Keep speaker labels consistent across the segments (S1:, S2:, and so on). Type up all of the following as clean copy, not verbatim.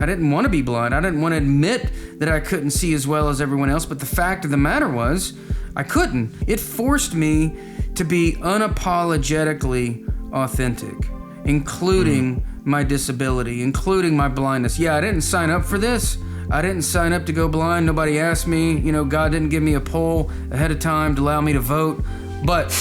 S1: I didn't want to be blind. I didn't want to admit that I couldn't see as well as everyone else, but the fact of the matter was, I couldn't. It forced me to be unapologetically authentic, including my disability, including my blindness. Yeah, I didn't sign up for this. I didn't sign up to go blind. Nobody asked me. God didn't give me a poll ahead of time to allow me to vote. But,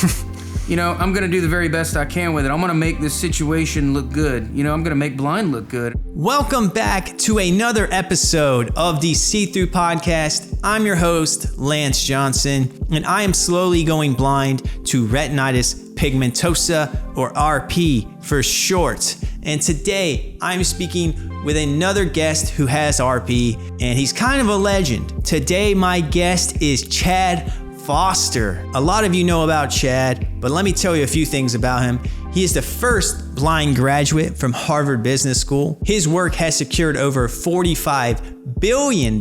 S1: I'm going to do the very best I can with it. I'm going to make this situation look good. I'm going to make blind look good.
S2: Welcome back to another episode of the See-Through Podcast. I'm your host, Lance Johnson, and I am slowly going blind to retinitis pigmentosa, or RP for short. And today I'm speaking with another guest who has RP, and he's kind of a legend. Today my guest is Chad Foster. A lot of you know about Chad, but let me tell you a few things about him. He is the first blind graduate from Harvard Business School. His work has secured over $45 billion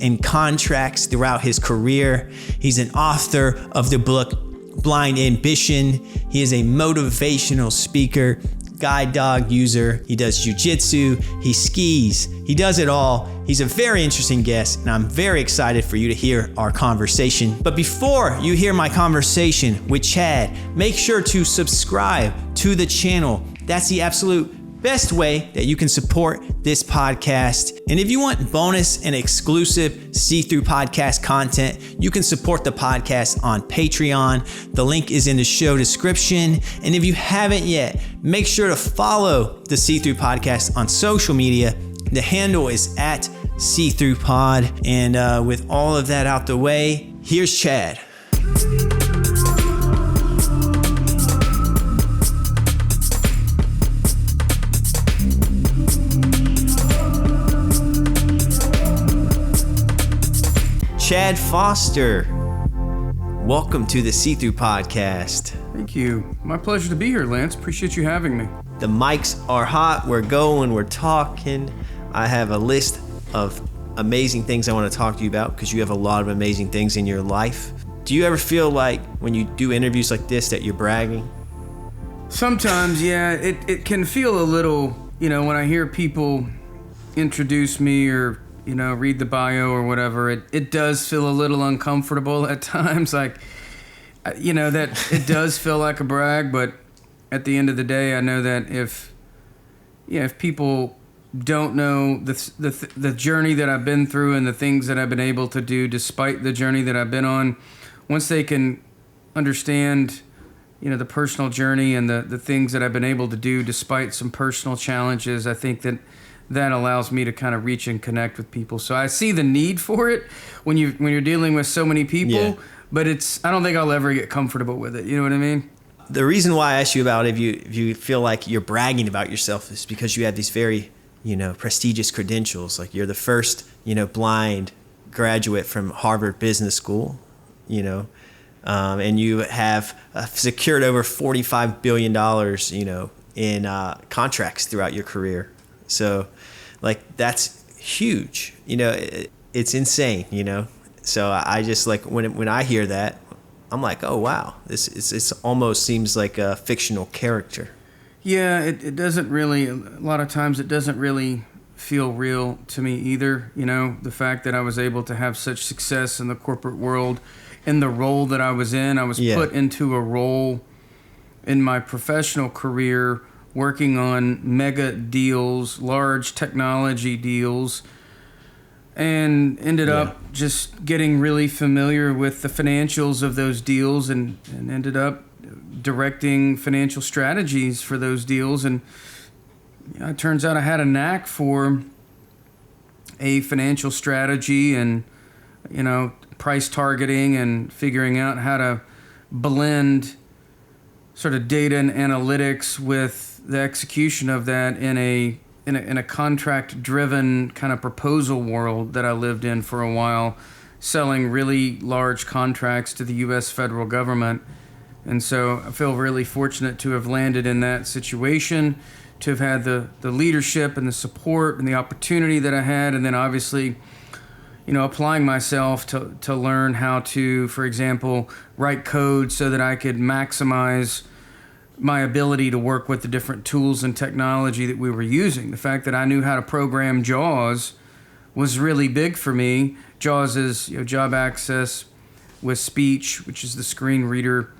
S2: in contracts throughout his career. He's an author of the book Blind Ambition. He is a motivational speaker, guide dog user. He does jujitsu, he skis, he does it all. He's a very interesting guest, and I'm very excited for you to hear our conversation. But before you hear my conversation with Chad, make sure to subscribe to the channel. That's the absolute best way that you can support this podcast. And if you want bonus and exclusive See-Through Podcast content, you can support the podcast on Patreon. The link is in the show description. And if you haven't yet, make sure to follow the See-Through Podcast on social media. The handle is at See-Through Pod. And with all of that out the way, here's Chad. Chad Foster, welcome to the See-Through Podcast.
S1: Thank you. My pleasure to be here, Lance. Appreciate you having me.
S2: The mics are hot. We're going. We're talking. I have a list of amazing things I want to talk to you about because you have a lot of amazing things in your life. Do you ever feel like when you do interviews like this that you're bragging?
S1: Sometimes, yeah. It can feel a little, when I hear people introduce me or read the bio or whatever, it does feel a little uncomfortable at times. Like, that it does feel like a brag, but at the end of the day, I know that if people don't know the journey that I've been through and the things that I've been able to do despite the journey that I've been on, once they can understand, the personal journey and the things that I've been able to do despite some personal challenges, I think that allows me to kind of reach and connect with people. So I see the need for it when you're dealing with so many people, but I don't think I'll ever get comfortable with it. You know what I mean?
S2: The reason why I asked you about if you feel like you're bragging about yourself is because you have these very, prestigious credentials. Like you're the first, blind graduate from Harvard Business School, and you have secured over $45 billion, in contracts throughout your career. So, that's huge. It's insane. So I just when I hear that, I'm like, oh wow, this almost seems like a fictional character.
S1: Yeah, it doesn't really. A lot of times, it doesn't really feel real to me either. The fact that I was able to have such success in the corporate world, in the role that I was in, I was put into a role in my professional career, working on mega deals, large technology deals, and ended up just getting really familiar with the financials of those deals and ended up directing financial strategies for those deals. And it turns out I had a knack for a financial strategy and, price targeting and figuring out how to blend sort of data and analytics with the execution of that in a contract-driven kind of proposal world that I lived in for a while, selling really large contracts to the U.S. federal government. And so I feel really fortunate to have landed in that situation, to have had the leadership and the support and the opportunity that I had, and then obviously, applying myself to learn how to, for example, write code so that I could maximize my ability to work with the different tools and technology that we were using. The fact that I knew how to program JAWS was really big for me. JAWS is job access with speech, which is the screen reader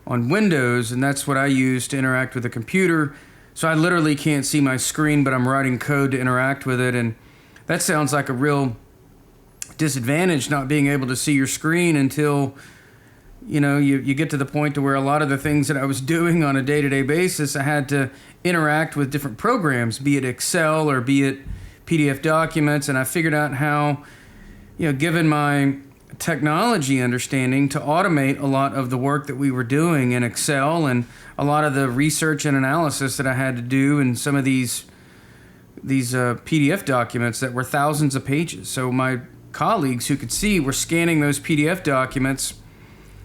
S1: on Windows, and that's what I use to interact with the computer. So I literally can't see my screen, but I'm writing code to interact with it, and that sounds like a real disadvantage, not being able to see your screen until you get to the point to where a lot of the things that I was doing on a day-to-day basis, I had to interact with different programs, be it Excel or be it PDF documents, and I figured out how, given my technology understanding, to automate a lot of the work that we were doing in Excel and a lot of the research and analysis that I had to do in some of these PDF documents that were thousands of pages. So my colleagues who could see were scanning those PDF documents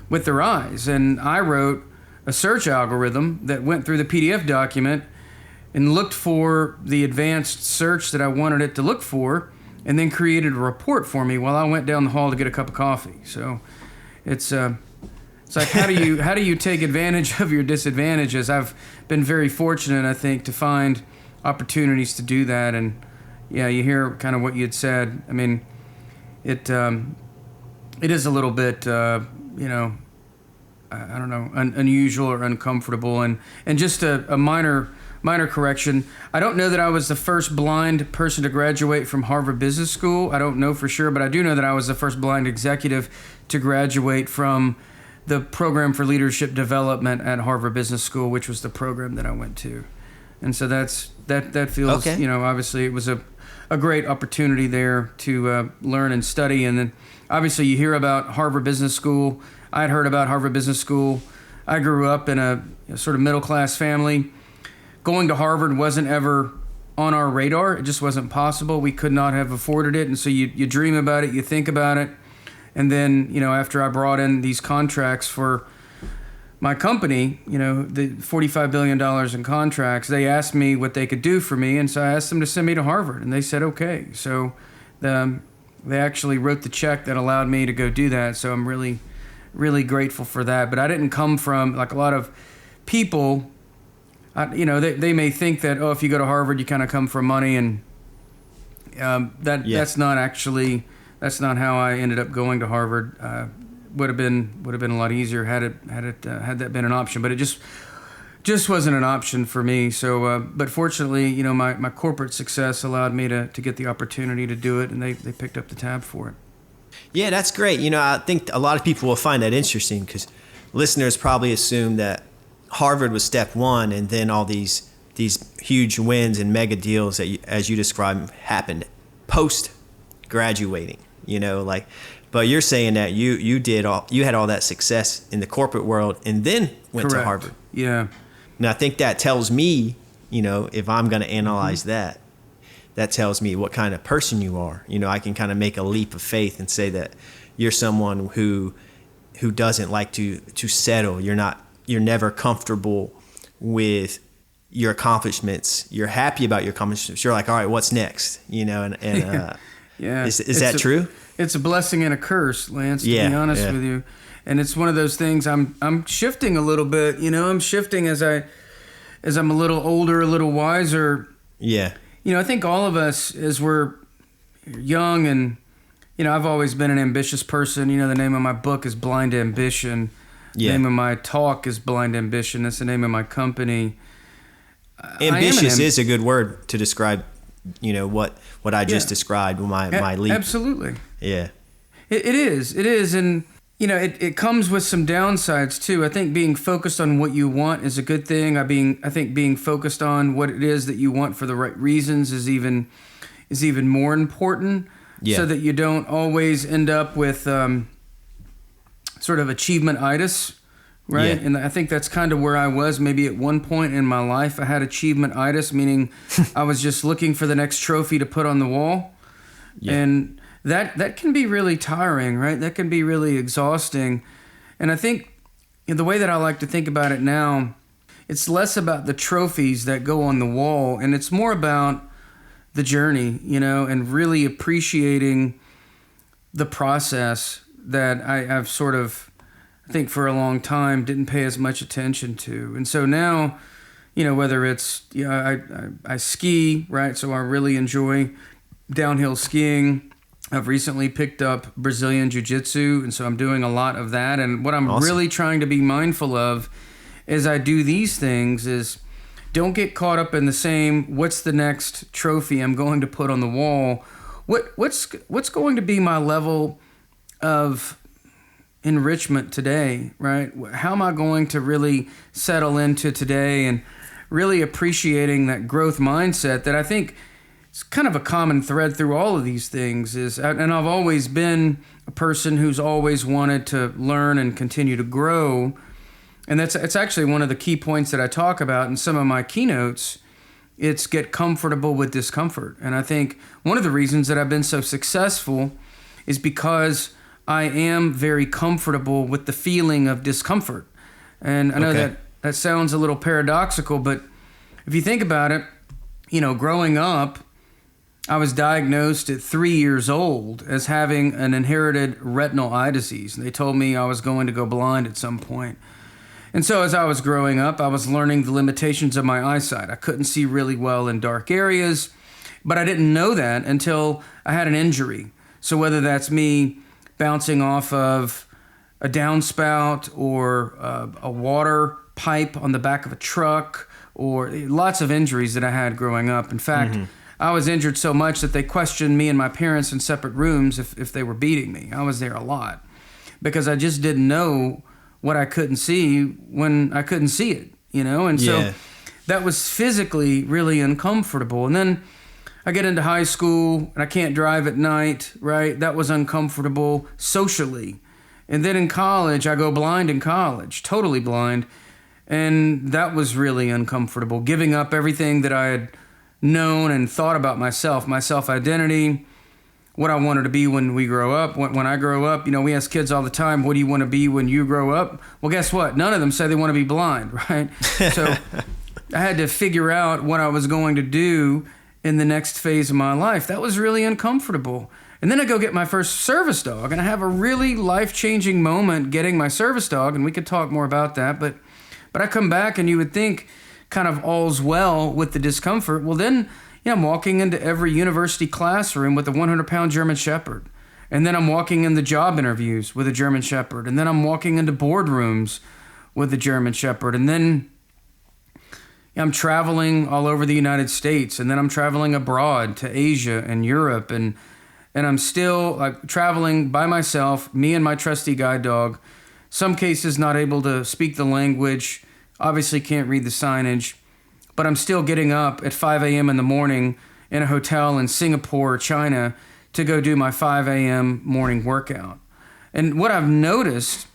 S1: with their eyes, and I wrote a search algorithm that went through the PDF document and looked for the advanced search that I wanted it to look for, and then created a report for me while I went down the hall to get a cup of coffee. So it's like, how do you take advantage of your disadvantages? I've been very fortunate, I think, to find opportunities to do that. And yeah, you hear kind of what you had said. I mean, it is a little bit, I don't know, unusual or uncomfortable. And just a minor correction. I don't know that I was the first blind person to graduate from Harvard Business School. I don't know for sure, but I do know that I was the first blind executive to graduate from the program for leadership development at Harvard Business School, which was the program that I went to. And so that feels,
S2: okay.
S1: Obviously it was a great opportunity there to learn and study. And then obviously you hear about Harvard Business School. I had heard about Harvard Business School. I grew up in a sort of middle-class family. Going to Harvard wasn't ever on our radar. It just wasn't possible. We could not have afforded it. And so you dream about it, you think about it. And then, after I brought in these contracts for my company, the $45 billion in contracts, they asked me what they could do for me. And so I asked them to send me to Harvard, and they said, okay. So they actually wrote the check that allowed me to go do that. So I'm really, really grateful for that. But I didn't come from, like a lot of people, they may think that, if you go to Harvard, you kind of come from money, and that's not how I ended up going to Harvard. Would have been a lot easier had that been an option, but it just wasn't an option for me. So, but fortunately, my corporate success allowed me to get the opportunity to do it, and they picked up the tab for it.
S2: Yeah, that's great. I think a lot of people will find that interesting because listeners probably assume that Harvard was step one, and then all these huge wins and mega deals that, as you described, happened post graduating. But you're saying that you had all that success in the corporate world and then went
S1: Correct.
S2: to Harvard.
S1: Yeah.
S2: And I think that tells me, if I'm going to analyze that tells me what kind of person you are. I can kind of make a leap of faith and say that you're someone who doesn't like to settle. You're never comfortable with your accomplishments. You're happy about your accomplishments. You're like, all right, what's next?
S1: Yeah.
S2: Is that true?
S1: It's a blessing and a curse, Lance, to be honest with you. And it's one of those things I'm shifting a little bit, I'm shifting as I'm a little older, a little wiser.
S2: Yeah.
S1: I think all of us, as we're young, and I've always been an ambitious person. The name of my book is Blind Ambition.
S2: Yeah.
S1: The name of my talk is Blind Ambition. That's the name of my company.
S2: Ambitious is a good word to describe, what I just described, my leap.
S1: Absolutely.
S2: Yeah.
S1: It is. And, it comes with some downsides too. I think being focused on what you want is a good thing. I think being focused on what it is that you want for the right reasons is even more important.
S2: Yeah.
S1: So that you don't always end up with sort of achievement-itis, right?
S2: Yeah.
S1: And I think that's kind of where I was. Maybe at one point in my life, I had achievement-itis, meaning I was just looking for the next trophy to put on the wall. Yeah. And that can be really tiring, right? That can be really exhausting. And I think the way that I like to think about it now, it's less about the trophies that go on the wall, and it's more about the journey, and really appreciating the process that I've sort of I think for a long time didn't pay as much attention to. And so now, whether it's, I ski, right? So I really enjoy downhill skiing. I've recently picked up Brazilian Jiu-Jitsu, and so I'm doing a lot of that. And what I'm really trying to be mindful of as I do these things is don't get caught up in the same, what's the next trophy I'm going to put on the wall? What's going to be my level of enrichment today, right? How am I going to really settle into today and really appreciating that growth mindset that I think it's kind of a common thread through all of these things is, and I've always been a person who's always wanted to learn and continue to grow. And it's actually one of the key points that I talk about in some of my keynotes. It's get comfortable with discomfort. And I think one of the reasons that I've been so successful is because I am very comfortable with the feeling of discomfort. And I know that sounds a little paradoxical, but if you think about it, growing up, I was diagnosed at 3 years old as having an inherited retinal eye disease. They told me I was going to go blind at some point. And so as I was growing up, I was learning the limitations of my eyesight. I couldn't see really well in dark areas, but I didn't know that until I had an injury. So whether that's me bouncing off of a downspout or a water pipe on the back of a truck, or lots of injuries that I had growing up. In fact, I was injured so much that they questioned me and my parents in separate rooms if they were beating me. I was there a lot because I just didn't know what I couldn't see when I couldn't see it, And so that was physically really uncomfortable. And then I get into high school and I can't drive at night, right? That was uncomfortable socially. And then in college, I go blind in college, totally blind. And that was really uncomfortable, giving up everything that I had known and thought about myself, my self-identity, what I wanted to be when we grow up. When I grow up, we ask kids all the time, what do you want to be when you grow up? Well, guess what? None of them say they want to be blind, right? So I had to figure out what I was going to do in the next phase of my life. That was really uncomfortable. And then I go get my first service dog, and I have a really life-changing moment getting my service dog, and we could talk more about that, but I come back and you would think kind of all's well with the discomfort. Well, then, I'm walking into every university classroom with a 100-pound German Shepherd. And then I'm walking in the job interviews with a German Shepherd. And then I'm walking into boardrooms with a German Shepherd. And then I'm traveling all over the United States. And then I'm traveling abroad to Asia and Europe. And I'm still traveling by myself, me and my trusty guide dog. Some cases not able to speak the language, obviously can't read the signage, but I'm still getting up at 5 a.m. in the morning in a hotel in Singapore, China, to go do my 5 a.m. morning workout. And what I've noticed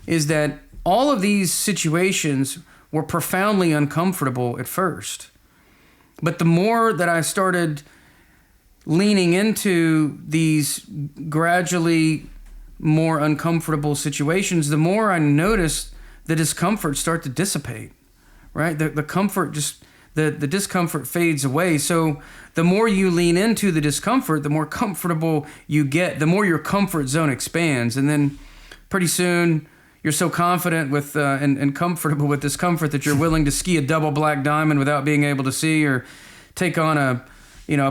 S1: is that all of these situations were profoundly uncomfortable at first. But the more that I started leaning into these gradually more uncomfortable situations, the more I noticed the discomfort start to dissipate, right? The comfort the discomfort fades away. So the more you lean into the discomfort, the more comfortable you get, the more your comfort zone expands. And then pretty soon you're so confident with and comfortable with discomfort that you're willing to ski a double black diamond without being able to see, or take on a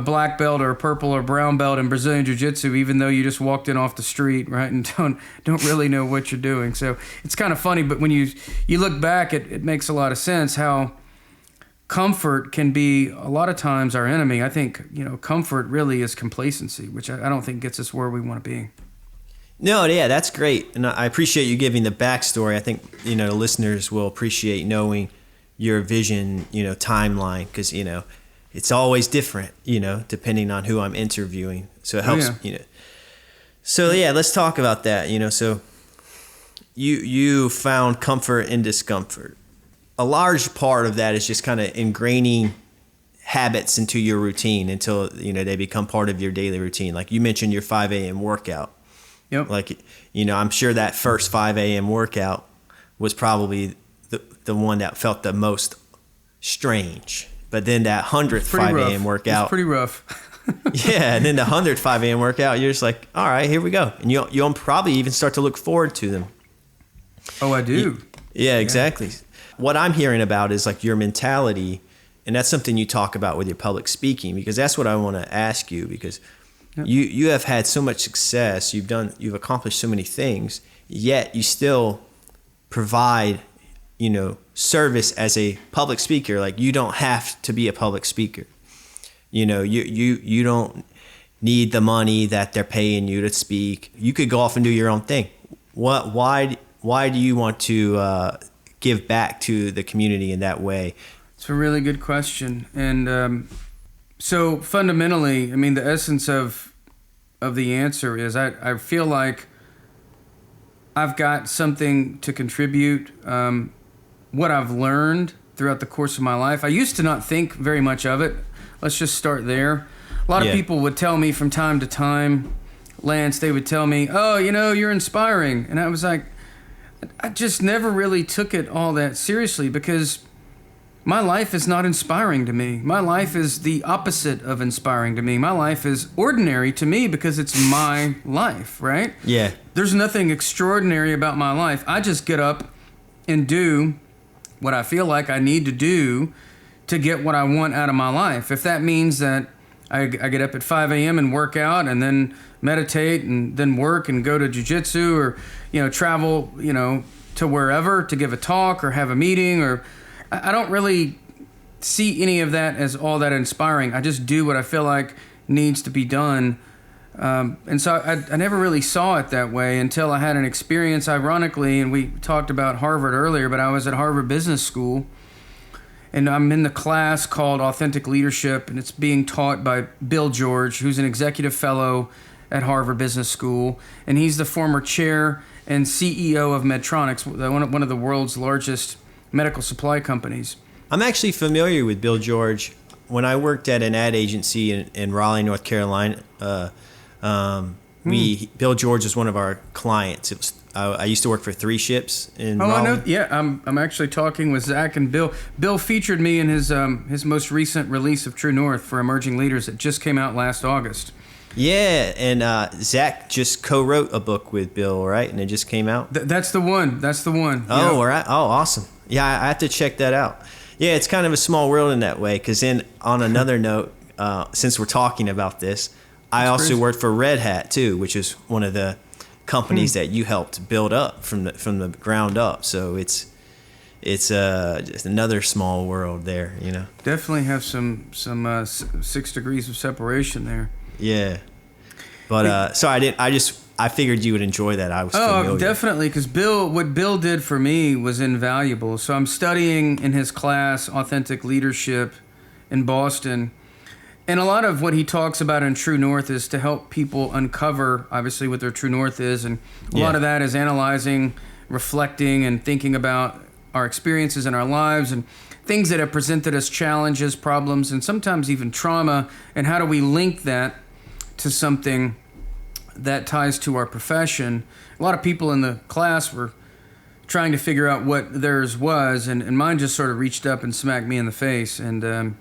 S1: black belt or a purple or brown belt in Brazilian Jiu-Jitsu, even though you just walked in off the street, right, and don't really know what you're doing. So it's kind of funny, but when you look back, it makes a lot of sense how comfort can be a lot of times our enemy. I think, comfort really is complacency, which I don't think gets us where we want to be.
S2: No, yeah, that's great. And I appreciate you giving the backstory. I think, the listeners will appreciate knowing your vision, timeline, because, it's always different, depending on who I'm interviewing. So it helps, So yeah, let's talk about that. So you found comfort in discomfort. A large part of that is just kind of ingraining habits into your routine until, they become part of your daily routine. Like you mentioned your 5 a.m. workout.
S1: Yep.
S2: Like, I'm sure that first 5 a.m. workout was probably the one that felt the most strange. But then that 100th 5 a.m. workout.
S1: It's pretty rough.
S2: Yeah, and then the 100th 5 a.m. workout, you're just like, all right, here we go. And you'll probably even start to look forward to them.
S1: Oh, I do.
S2: Yeah, exactly. What I'm hearing about is like your mentality, and that's something you talk about with your public speaking, because that's what I want to ask you, because you have had so much success, you've accomplished so many things, yet you still provide, service as a public speaker. Like, you don't have to be a public speaker. You don't need the money that they're paying you to speak. You could go off and do your own thing. Why do you want to give back to the community in that way?
S1: It's a really good question. And so fundamentally, I mean, the essence of the answer is I feel like I've got something to contribute. What I've learned throughout the course of my life, I used to not think very much of it. Let's just start there. A lot of people would tell me from time to time, Lance, they would tell me, oh, you're inspiring. And I was like, I just never really took it all that seriously, because my life is not inspiring to me. My life is the opposite of inspiring to me. My life is ordinary to me because it's my life, right?
S2: Yeah.
S1: There's nothing extraordinary about my life. I just get up and do what I feel like I need to do to get what I want out of my life. If that means that I get up at 5 a.m. and work out and then meditate and then work and go to jiu-jitsu or, travel, to wherever to give a talk or have a meeting, or I don't really see any of that as all that inspiring. I just do what I feel like needs to be done. And so I never really saw it that way until I had an experience, ironically, and we talked about Harvard earlier, but I was at Harvard Business School, and I'm in the class called Authentic Leadership, and it's being taught by Bill George, who's an executive fellow at Harvard Business School, and he's the former chair and CEO of Medtronic, one of the world's largest medical supply companies.
S2: I'm actually familiar with Bill George. When I worked at an ad agency in Raleigh, North Carolina, Bill George was one of our clients. I used to work for 3 Ships in Raleigh.
S1: I know. Yeah, I'm actually talking with Zach and Bill. Bill featured me in his most recent release of True North for Emerging Leaders that just came out last August.
S2: Yeah, and Zach just co-wrote a book with Bill, right? And it just came out?
S1: That's the one.
S2: Oh, all right. Oh, awesome. Yeah, I have to check that out. Yeah, it's kind of a small world in that way, because then on another note, since we're talking about this, I also worked for Red Hat too, which is one of the companies that you helped build up from the ground up. So it's just another small world there,
S1: Definitely have some 6 degrees of separation there.
S2: Yeah, but so I figured you would enjoy that. I was familiar.
S1: Oh, definitely, because what Bill did for me was invaluable. So I'm studying in his class Authentic Leadership in Boston, and a lot of what he talks about in True North is to help people uncover, obviously, what their True North is, and a lot of that is analyzing, reflecting, and thinking about our experiences in our lives and things that have presented us challenges, problems, and sometimes even trauma, and how do we link that to something that ties to our profession. A lot of people in the class were trying to figure out what theirs was, and mine just sort of reached up and smacked me in the face, and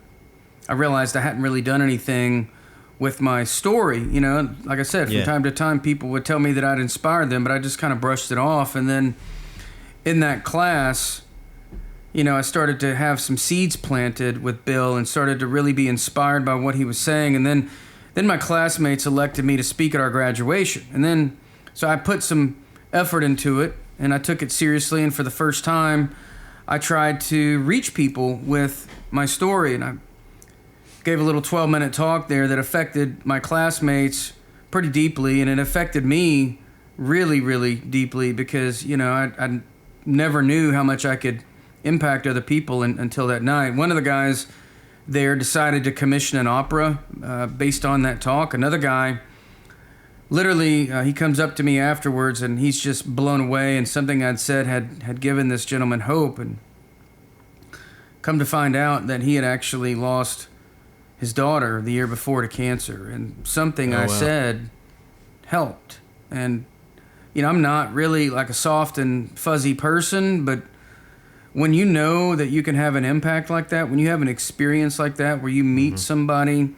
S1: I realized I hadn't really done anything with my story. Like I said, from time to time people would tell me that I'd inspired them, but I just kind of brushed it off. And then in that class, I started to have some seeds planted with Bill and started to really be inspired by what he was saying. And then my classmates elected me to speak at our graduation. And then, so I put some effort into it, and I took it seriously. And for the first time, I tried to reach people with my story. And I gave a little 12-minute talk there that affected my classmates pretty deeply. And it affected me really, really deeply because, I never knew how much I could impact other people until that night. One of the guys there decided to commission an opera based on that talk. Another guy, literally, he comes up to me afterwards and he's just blown away, and something I'd said had given this gentleman hope, and come to find out that he had actually lost his daughter the year before to cancer, and something I said helped. And I'm not really like a soft and fuzzy person, but when you know that you can have an impact like that, when you have an experience like that where you meet somebody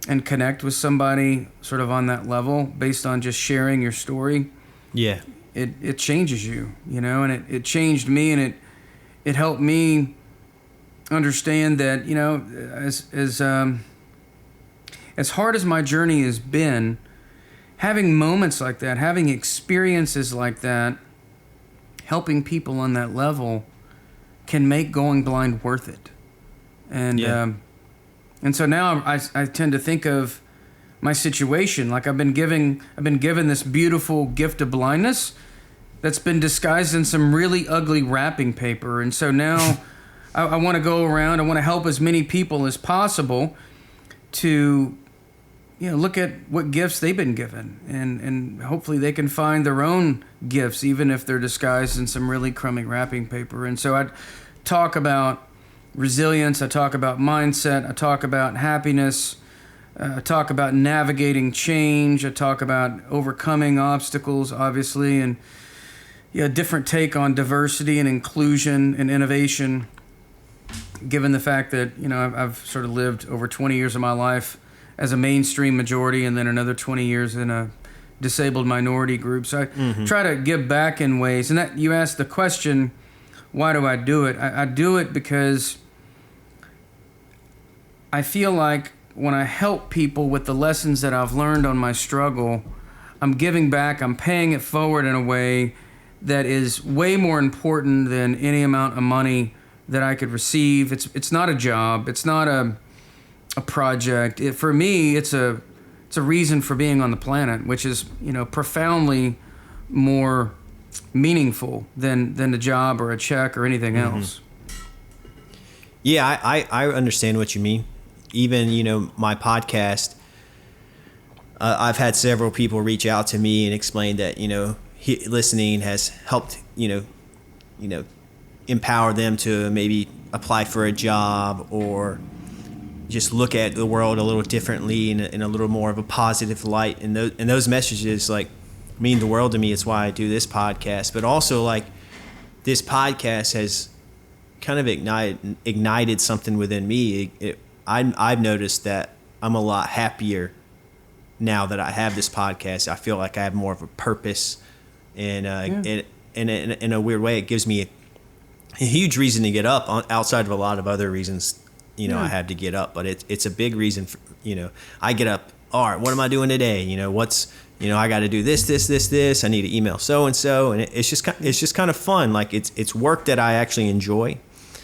S1: and connect with somebody sort of on that level based on just sharing your story, it changes you, and it changed me, and it helped me understand that, as hard as my journey has been, having moments like that, having experiences like that, helping people on that level can make going blind worth it. And and so now I tend to think of my situation like I've been given this beautiful gift of blindness that's been disguised in some really ugly wrapping paper. And so now I want to go around, I want to help as many people as possible to look at what gifts they've been given, and hopefully they can find their own gifts, even if they're disguised in some really crummy wrapping paper. And so I talk about resilience, I talk about mindset, I talk about happiness, I talk about navigating change, I talk about overcoming obstacles, obviously, and a different take on diversity and inclusion and innovation, given the fact that, I've sort of lived over 20 years of my life as a mainstream majority, and then another 20 years in a disabled minority group. So I try to give back in ways. And that you asked the question, why do I do it? I do it because I feel like when I help people with the lessons that I've learned on my struggle, I'm giving back, I'm paying it forward in a way that is way more important than any amount of money that I could receive. It's not a job. It's not a project. For me, it's a reason for being on the planet, which is profoundly more meaningful than a job or a check or anything else.
S2: Yeah, I understand what you mean. Even my podcast, I've had several people reach out to me and explain that listening has helped empower them to maybe apply for a job or just look at the world a little differently in a little more of a positive light. And those messages mean the world to me. It's why I do this podcast. But also this podcast has kind of ignited something within me. I've noticed that I'm a lot happier now that I have this podcast. I feel like I have more of a purpose, and in a weird way, it gives me a huge reason to get up outside of a lot of other reasons. I have to get up, but it's a big reason for, I get up, all right, what am I doing today? I got to do this. I need to email so-and-so. And it's just kind of fun. Like it's work that I actually enjoy.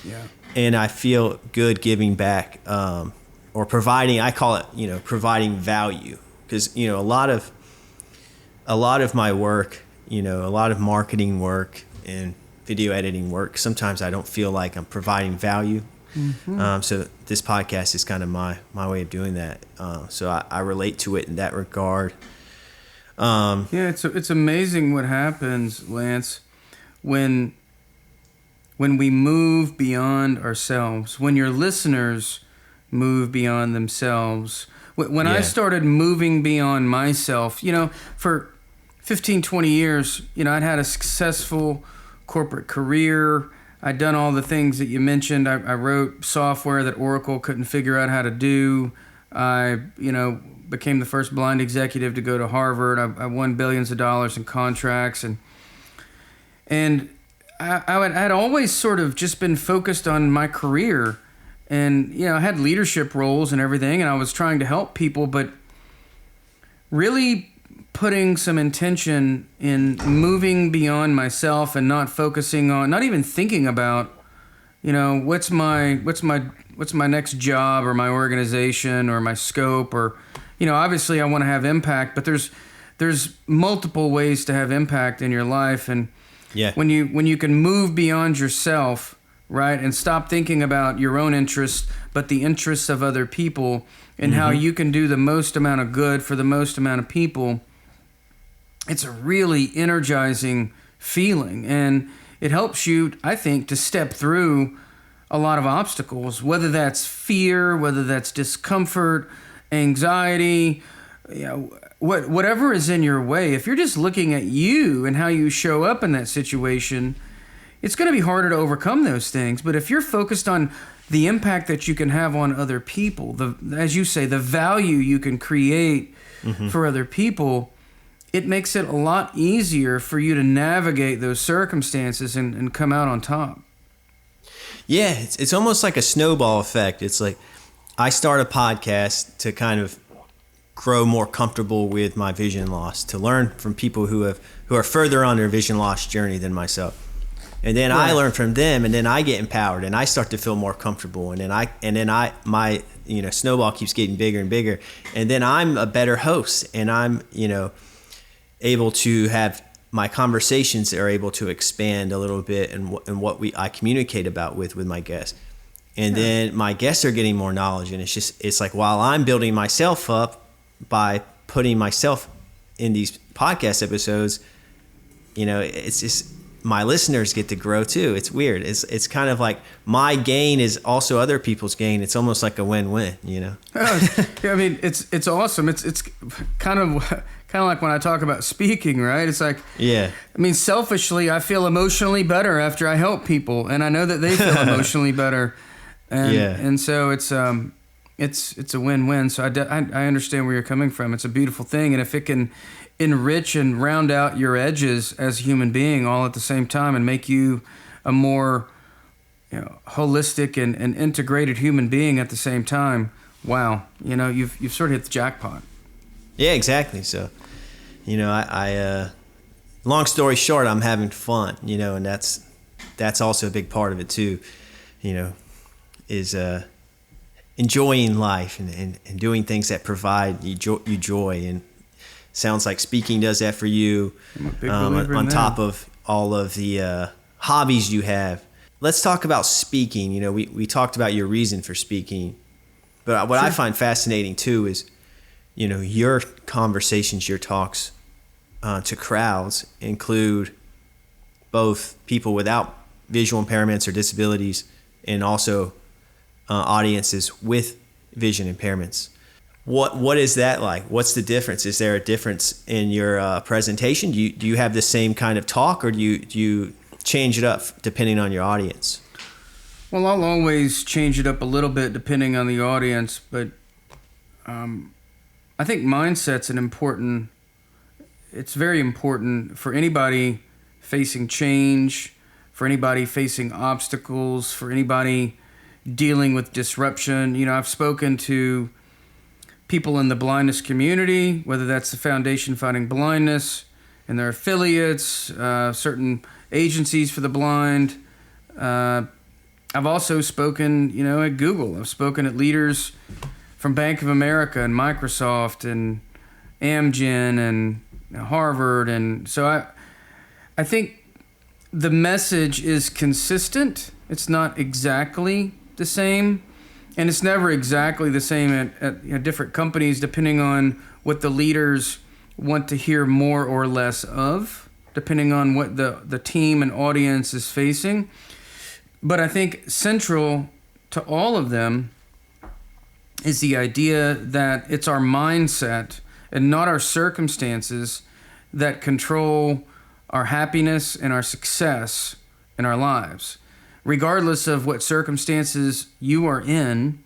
S2: Yeah. And I feel good giving back, or providing, I call it, providing value. Cause a lot of my work, a lot of marketing work and video editing work, sometimes I don't feel like I'm providing value. Mm-hmm. So this podcast is kind of my way of doing that. So I relate to it in that regard.
S1: It's amazing what happens, Lance, when we move beyond ourselves, when your listeners move beyond themselves. When I started moving beyond myself, for 15, 20 years, I'd had a successful corporate career. I'd done all the things that you mentioned. I wrote software that Oracle couldn't figure out how to do. I, became the first blind executive to go to Harvard. I won billions of dollars in contracts, and I'd always sort of just been focused on my career, and I had leadership roles and everything, and I was trying to help people, but really putting some intention in moving beyond myself and not focusing on, not even thinking about, what's my next job or my organization or my scope, or obviously I want to have impact, but there's multiple ways to have impact in your life. And when you can move beyond yourself, right, and stop thinking about your own interests, but the interests of other people, and how you can do the most amount of good for the most amount of people, it's a really energizing feeling. And it helps you, I think, to step through a lot of obstacles, whether that's fear, whether that's discomfort, anxiety, whatever is in your way. If you're just looking at you and how you show up in that situation, it's going to be harder to overcome those things. But if you're focused on the impact that you can have on other people, as you say, the value you can create for other people, it makes it a lot easier for you to navigate those circumstances and come out on top.
S2: Yeah, it's almost like a snowball effect. It's like I start a podcast to kind of grow more comfortable with my vision loss, to learn from people who are further on their vision loss journey than myself. And then I learn from them, and then I get empowered, and I start to feel more comfortable, and then my snowball keeps getting bigger and bigger, and then I'm a better host, and I'm able to have my conversations are able to expand a little bit, and what I communicate about with my guests, and then my guests are getting more knowledge, and it's like while I'm building myself up by putting myself in these podcast episodes, it's just my listeners get to grow too. It's weird. It's kind of like my gain is also other people's gain. It's almost like a win-win, Yeah,
S1: I mean, it's awesome. It's kind of like when I talk about speaking, right? It's like, I mean, selfishly, I feel emotionally better after I help people, and I know that they feel emotionally better, and so it's a win-win. So I understand where you're coming from. It's a beautiful thing, and if it can enrich and round out your edges as a human being all at the same time and make you a more holistic and integrated human being at the same time, wow, you've sort of hit the jackpot.
S2: Yeah, exactly. So I long story short, I'm having fun, and that's also a big part of it too, is enjoying life and doing things that provide you joy. And sounds like speaking does that for you, on top of all of the hobbies you have. Let's talk about speaking. We talked about your reason for speaking, but what I find fascinating too is, your conversations, your talks to crowds include both people without visual impairments or disabilities, and also audiences with vision impairments. What is that like? What's the difference? Is there a difference in your presentation? Do you have the same kind of talk, or do you change it up depending on your audience?
S1: Well, I'll always change it up a little bit depending on the audience, but I think mindset's it's very important for anybody facing change, for anybody facing obstacles, for anybody dealing with disruption. I've spoken to people in the blindness community, whether that's the Foundation Fighting Blindness and their affiliates, certain agencies for the blind. I've also spoken, at Google. I've spoken at leaders from Bank of America and Microsoft and Amgen and Harvard. And so I think the message is consistent. It's not exactly the same. And it's never exactly the same at different companies, depending on what the leaders want to hear more or less of, depending on what the team and audience is facing. But I think central to all of them is the idea that it's our mindset and not our circumstances that control our happiness and our success in our lives. Regardless of what circumstances you are in,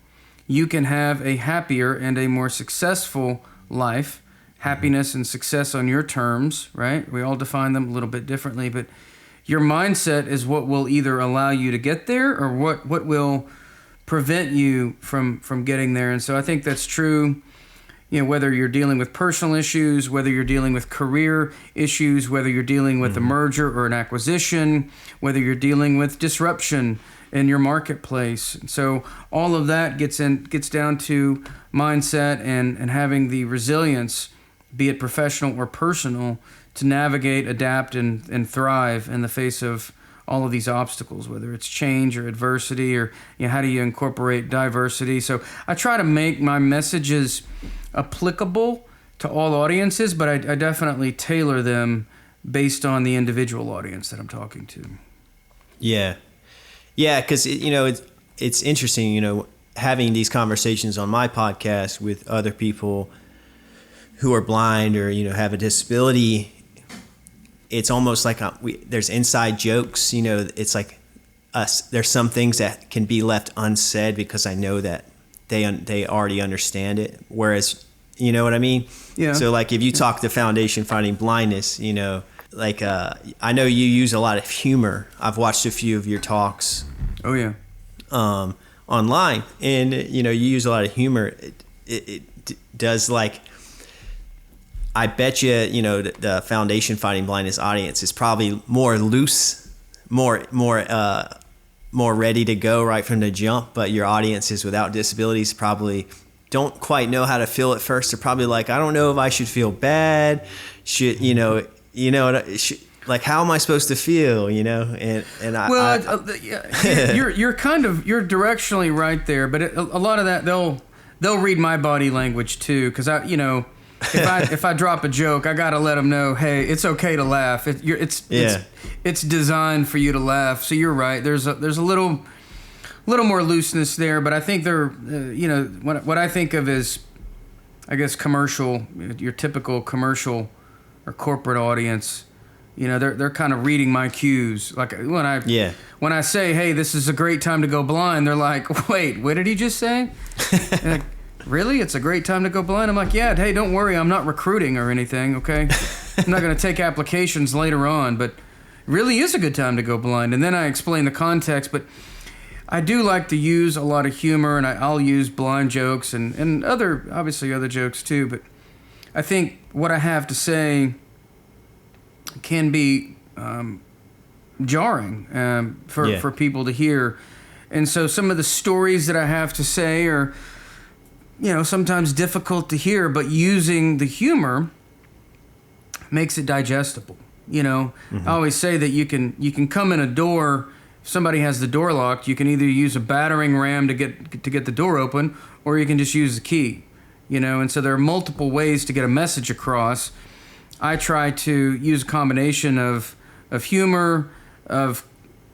S1: you can have a happier and a more successful life. Happiness and success on your terms, right? We all define them a little bit differently, but your mindset is what will either allow you to get there or what will prevent you from getting there. And so I think that's true, whether you're dealing with personal issues, whether you're dealing with career issues, whether you're dealing with a merger or an acquisition, whether you're dealing with disruption in your marketplace. So all of that gets down to mindset and having the resilience, be it professional or personal, to navigate, adapt, and thrive in the face of all of these obstacles, whether it's change or adversity, or how do you incorporate diversity. So I try to make my messages applicable to all audiences, but I definitely tailor them based on the individual audience that I'm talking to.
S2: Yeah, because it's interesting, having these conversations on my podcast with other people who are blind or have a disability. It's almost like there's inside jokes. It's like us. There's some things that can be left unsaid because I know that they already understand it. Whereas You know what I mean?
S1: Yeah.
S2: So like if you talk to Foundation Fighting Blindness, you know, like I know you use a lot of humor. I've watched a few of your talks.
S1: Oh yeah.
S2: Online, and you know, you use a lot of humor. It does, like, I bet you know, the Foundation Fighting Blindness audience is probably more loose, more ready to go right from the jump. But your audiences without disabilities probably don't quite know how to feel at first. They're probably like, I don't know if I should feel bad. Should like, how am I supposed to feel? You know,
S1: you're directionally right there, but a lot of that they'll read my body language too, because if I drop a joke, I gotta let them know, hey, it's okay to laugh. It's designed for you to laugh. So you're right. There's a little more looseness there, but I think they're what I think of as, I guess, commercial, your typical commercial or corporate audience. You know, they're kind of reading my cues. Like when I say, hey, this is a great time to go blind, they're like, wait, what did he just say? Like, really? It's a great time to go blind? I'm like, yeah, hey, don't worry, I'm not recruiting or anything, okay? I'm not going to take applications later on, but it really is a good time to go blind. And then I explain the context, but I do like to use a lot of humor, and I'll use blind jokes and other jokes too, but I think what I have to say can be jarring for people to hear. And so some of the stories that I have to say are, sometimes difficult to hear, but using the humor makes it digestible. I always say that you can come in a door. If somebody has the door locked, you can either use a battering ram to get the door open, or you can just use the key. And so there are multiple ways to get a message across. I try to use a combination of humor, of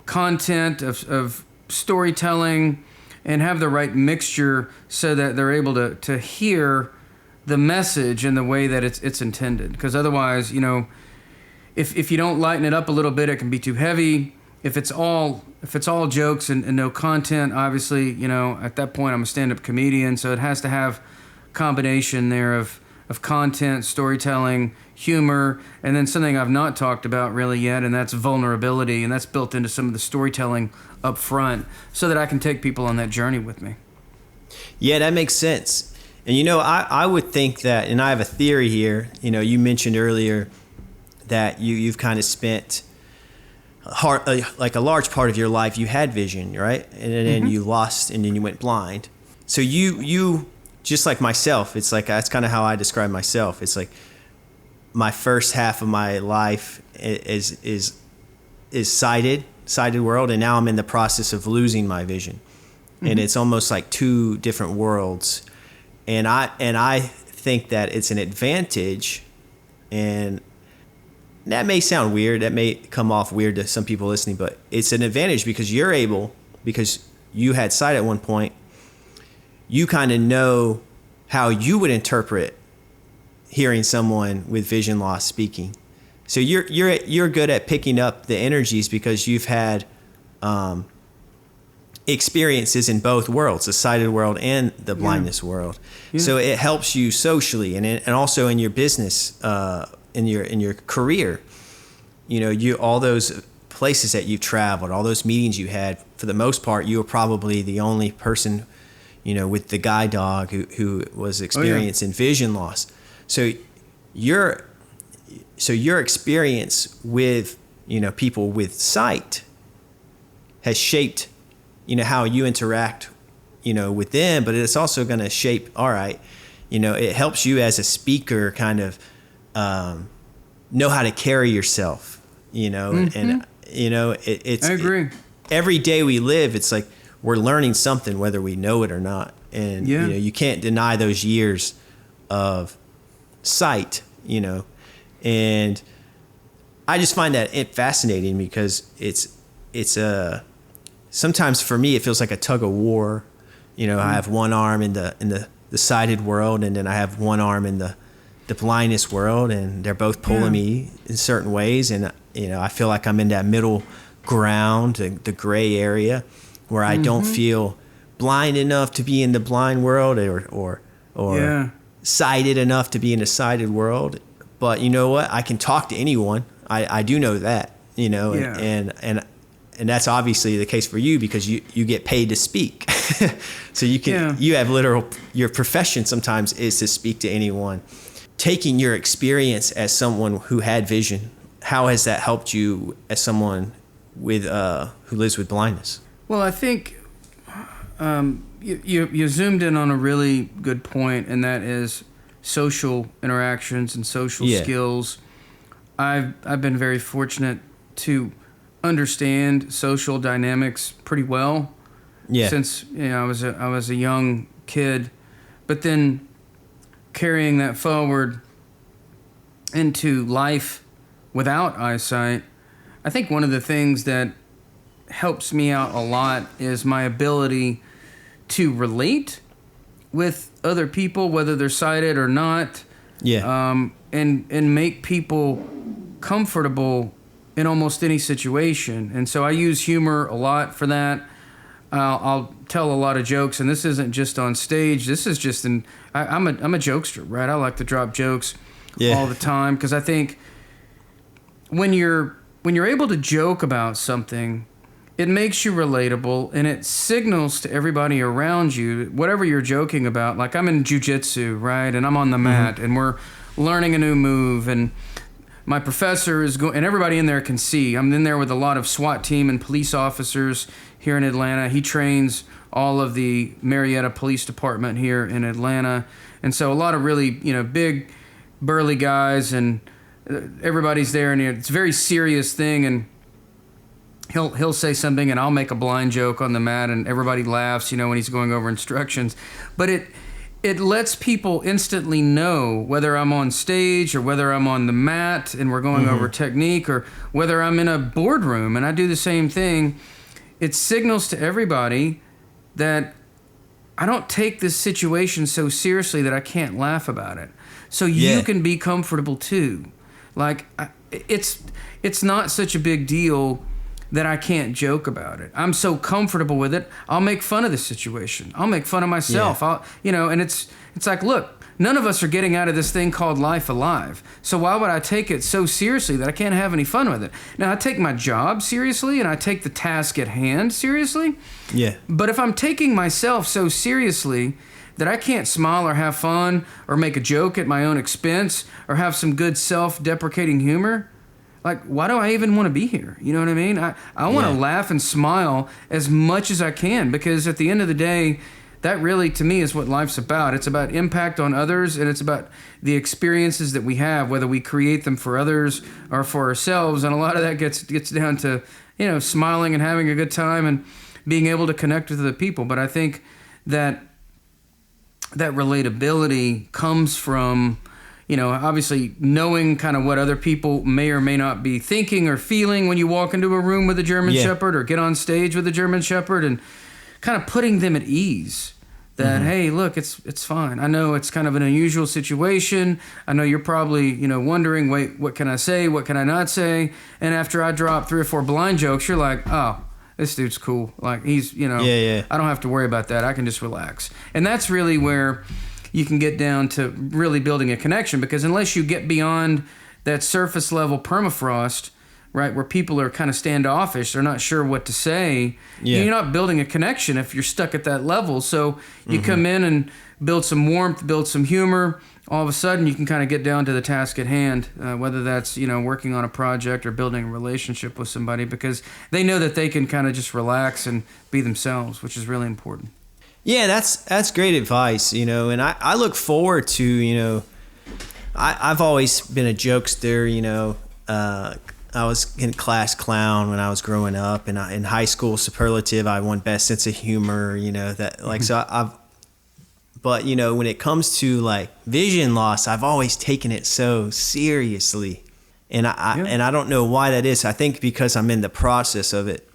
S1: content, of storytelling, and have the right mixture so that they're able to hear the message in the way that it's intended. Because otherwise, if you don't lighten it up a little bit, it can be too heavy. If it's all jokes and no content, obviously, at that point I'm a stand-up comedian, so it has to have a combination there of content, storytelling, humor, and then something I've not talked about really yet, and that's vulnerability, and that's built into some of the storytelling up front so that I can take people on that journey with me.
S2: Yeah, that makes sense. And I would think that, and I have a theory here, you mentioned earlier that you've kind of spent like a large part of your life, you had vision, right? And then you lost, and then you went blind. So you just like myself, it's like, that's kind of how I describe myself. It's like my first half of my life is sighted world, and now I'm in the process of losing my vision. And it's almost like two different worlds. And I think that it's an advantage, and that may sound weird, that may come off weird to some people listening, but it's an advantage because because you had sight at one point, you kind of know how you would interpret hearing someone with vision loss speaking. So you're good at picking up the energies because you've had experiences in both worlds, the sighted world and the blindness world. Yeah. So it helps you socially and also in your business, in your career. All those places that you've traveled, all those meetings you had, for the most part, you were probably the only person, with the guide dog who was experiencing vision loss. So your experience with, people with sight has shaped, how you interact, with them, but it's also going to shape, all right, it helps you as a speaker kind of know how to carry yourself, and, it's,
S1: I agree.
S2: Every day we live, it's like we're learning something, whether we know it or not. And, you can't deny those years of sight, and I just find that fascinating because it's sometimes for me, it feels like a tug of war. I have one arm in the sighted world, and then I have one arm in the blindness world, and they're both pulling me in certain ways. And, I feel like I'm in that middle ground, the gray area where I don't feel blind enough to be in the blind world or sighted enough to be in a sighted world, but you know what? I can talk to anyone. I do know that, you know,
S1: Yeah.
S2: and that's obviously the case for you because you get paid to speak. So you have your profession sometimes is to speak to anyone. Taking your experience as someone who had vision, how has that helped you as someone with who lives with blindness?
S1: Well, I think you zoomed in on a really good point, and that is social interactions and social skills. I've been very fortunate to understand social dynamics pretty well.
S2: Yeah.
S1: Since I was a young kid, but then carrying that forward into life without eyesight, I think one of the things that helps me out a lot is my ability to relate with other people, whether they're sighted or not.
S2: Yeah.
S1: And make people comfortable in almost any situation. And so I use humor a lot for that. I'll tell a lot of jokes, and this isn't just on stage. This is just I'm a jokester, right? I like to drop jokes all the time because I think when you're able to joke about something, it makes you relatable, and it signals to everybody around you whatever you're joking about. Like I'm in jiu-jitsu, right? And I'm on the mat, and we're learning a new move, and my professor is and everybody in there can see. I'm in there with a lot of SWAT team and police officers here in Atlanta. He trains all of the Marietta Police Department here in Atlanta. And so a lot of really, big, burly guys, and everybody's there, and it's a very serious thing. And he'll say something, and I'll make a blind joke on the mat, and everybody laughs, when he's going over instructions. But it lets people instantly know whether I'm on stage or whether I'm on the mat and we're going over technique, or whether I'm in a boardroom and I do the same thing. It signals to everybody that I don't take this situation so seriously that I can't laugh about it. So you can be comfortable too. Like it's not such a big deal that I can't joke about it. I'm so comfortable with it. I'll make fun of the situation. I'll make fun of myself. And it's like, look, none of us are getting out of this thing called life alive. So why would I take it so seriously that I can't have any fun with it? Now, I take my job seriously, and I take the task at hand seriously.
S2: Yeah.
S1: But if I'm taking myself so seriously that I can't smile or have fun or make a joke at my own expense or have some good self-deprecating humor, like, why do I even want to be here? You know what I mean? I want to laugh and smile as much as I can, because at the end of the day, that really, to me, is what life's about. It's about impact on others, and it's about the experiences that we have, whether we create them for others or for ourselves. And a lot of that gets down to, smiling and having a good time and being able to connect with other people. But I think that relatability comes from, obviously knowing kind of what other people may or may not be thinking or feeling when you walk into a room with a German Shepherd or get on stage with a German Shepherd, and kind of putting them at ease that, hey, look, it's fine. I know it's kind of an unusual situation. I know you're probably, wondering, wait, what can I say? What can I not say? And after I drop 3 or 4 blind jokes, you're like, oh, this dude's cool. Like he's, I don't have to worry about that. I can just relax. And that's really where you can get down to really building a connection, because unless you get beyond that surface level permafrost, right, where people are kind of standoffish, they're not sure what to say, you're not building a connection if you're stuck at that level. So you come in and build some warmth, build some humor, all of a sudden you can kind of get down to the task at hand, whether that's, working on a project or building a relationship with somebody, because they know that they can kind of just relax and be themselves, which is really important.
S2: Yeah, that's great advice, and I look forward to, I've always been a jokester, I was in class clown when I was growing up, and in high school superlative, I won best sense of humor, but when it comes to like vision loss, I've always taken it so seriously, and I don't know why that is. I think because I'm in the process of it.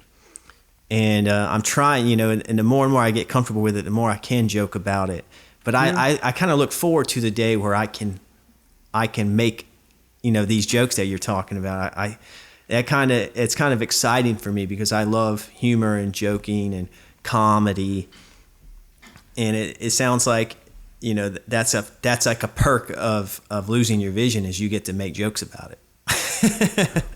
S2: And I'm trying, and the more and more I get comfortable with it, the more I can joke about it. But I kind of look forward to the day where I can make, these jokes that you're talking about. It's kind of exciting for me, because I love humor and joking and comedy. And it sounds like you know, that's like a perk of losing your vision is you get to make jokes about it.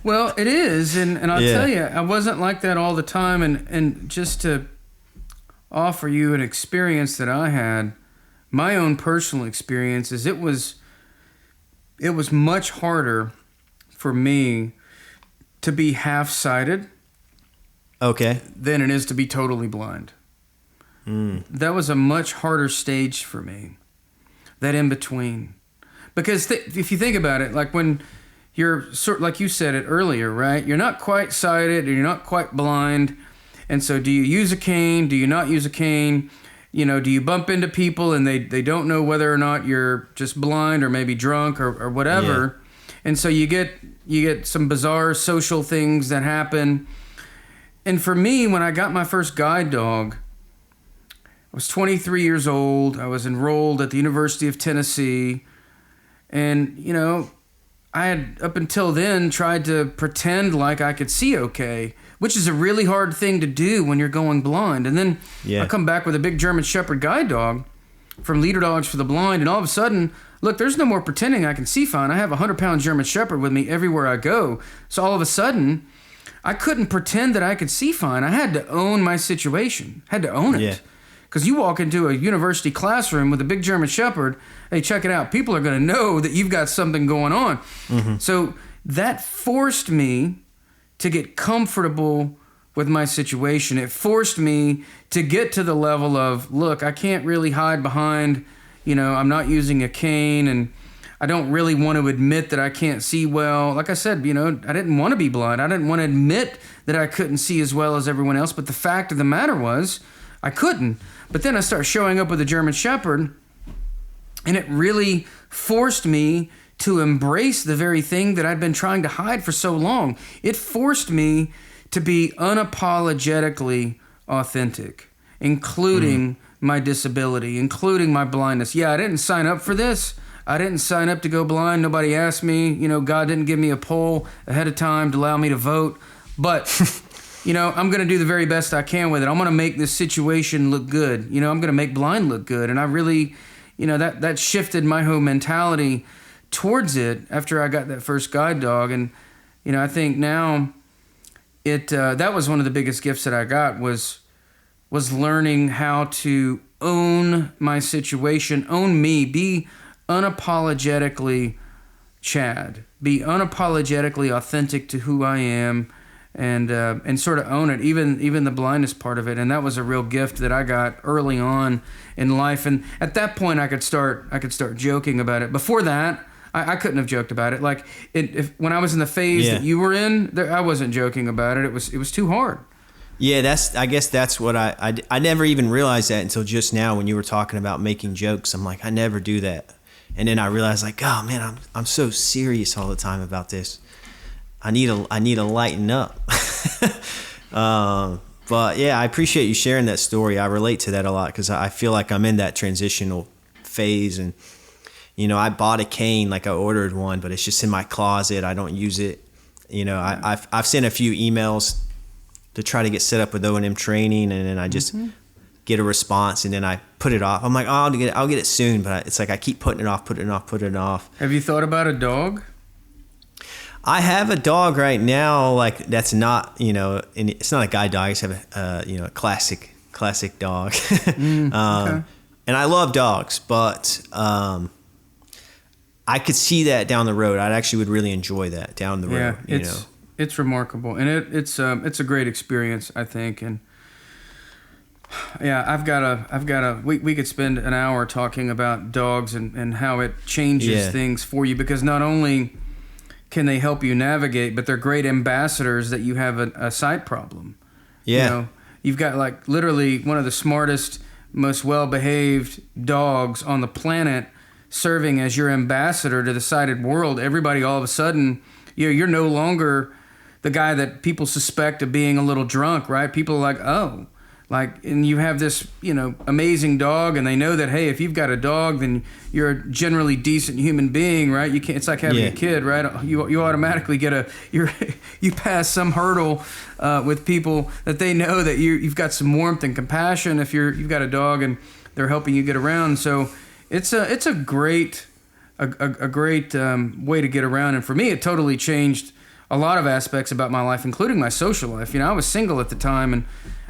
S1: Well, it is, and I'll tell you, I wasn't like that all the time, and just to offer you an experience that I had, my own personal experience is it was much harder for me to be half-sighted than it is to be totally blind. That was a much harder stage for me, that in between. Because if you think about it, like when you're like you said it earlier, right? You're not quite sighted, and you're not quite blind. And so do you use a cane? Do you not use a cane? You know, do you bump into people and they don't know whether or not you're just blind or maybe drunk or whatever? Yeah. And so you get some bizarre social things that happen. And for me, when I got my first guide dog, I was 23 years old. I was enrolled at the University of Tennessee. And, you know, I had up until then tried to pretend like I could see okay, which is a really hard thing to do when you're going blind. And then I come back with a big German Shepherd guide dog from Leader Dogs for the Blind, and all of a sudden, look, there's no more pretending I can see fine. I have a 100-pound German Shepherd with me everywhere I go. So all of a sudden, I couldn't pretend that I could see fine. I had to own my situation, had to own it. Yeah. Because you walk into a university classroom with a big German Shepherd, hey, check it out. People are going to know that you've got something going on. Mm-hmm. So that forced me to get comfortable with my situation. It forced me to get to the level of, look, I can't really hide behind, you know, I'm not using a cane, and I don't really want to admit that I can't see well. Like I said, you know, I didn't want to be blind. I didn't want to admit that I couldn't see as well as everyone else. But the fact of the matter was, I couldn't. But then I started showing up with a German Shepherd, and it really forced me to embrace the very thing that I'd been trying to hide for so long. It forced me to be unapologetically authentic, including my disability, including my blindness. Yeah, I didn't sign up for this. I didn't sign up to go blind. Nobody asked me. You know, God didn't give me a poll ahead of time to allow me to vote. But you know, I'm going to do the very best I can with it. I'm going to make this situation look good. You know, I'm going to make blind look good. And I really, you know, that shifted my whole mentality towards it after I got that first guide dog. And, you know, I think now that was one of the biggest gifts that I got was learning how to own my situation, own me, be unapologetically Chad, be unapologetically authentic to who I am. And sort of own it, even the blindness part of it. And that was a real gift that I got early on in life. And at that point, I could start joking about it. Before that, I couldn't have joked about it. Like when I was in the phase that you were in, I wasn't joking about it. It was too hard.
S2: Yeah, I guess that's what I never even realized that until just now when you were talking about making jokes. I'm like, I never do that. And then I realized, like, oh man, I'm so serious all the time about this. I need to lighten up. But yeah, I appreciate you sharing that story. I relate to that a lot because I feel like I'm in that transitional phase. And, you know, I bought a cane, like I ordered one, but it's just in my closet. I don't use it. You know, I've sent a few emails to try to get set up with O&M training, and then I just get a response, and then I put it off. I'm like, oh, I'll get it soon, but it's like I keep putting it off.
S1: Have you thought about a dog?
S2: I have a dog right now, like that's not, you know, and it's not a guide dog. I just have a classic dog. Okay. And I love dogs, but I could see that down the road. I actually would really enjoy that down the road.
S1: Yeah, it's remarkable, and it's a great experience, I think. And yeah, we could spend an hour talking about dogs and how it changes things for you, because not only can they help you navigate, but they're great ambassadors that you have a sight problem. Yeah. You know, you've got like literally one of the smartest, most well-behaved dogs on the planet serving as your ambassador to the sighted world. Everybody all of a sudden, you're no longer the guy that people suspect of being a little drunk, right? People are like, oh, like, and you have this, you know, amazing dog, and they know that, hey, if you've got a dog, then you're a generally decent human being, right? You can't. It's like having a kid, right? You automatically get you pass some hurdle with people that they know that you've got some warmth and compassion if you've got a dog and they're helping you get around. So it's a great way to get around. And for me, it totally changed a lot of aspects about my life, including my social life. You know, I was single at the time, and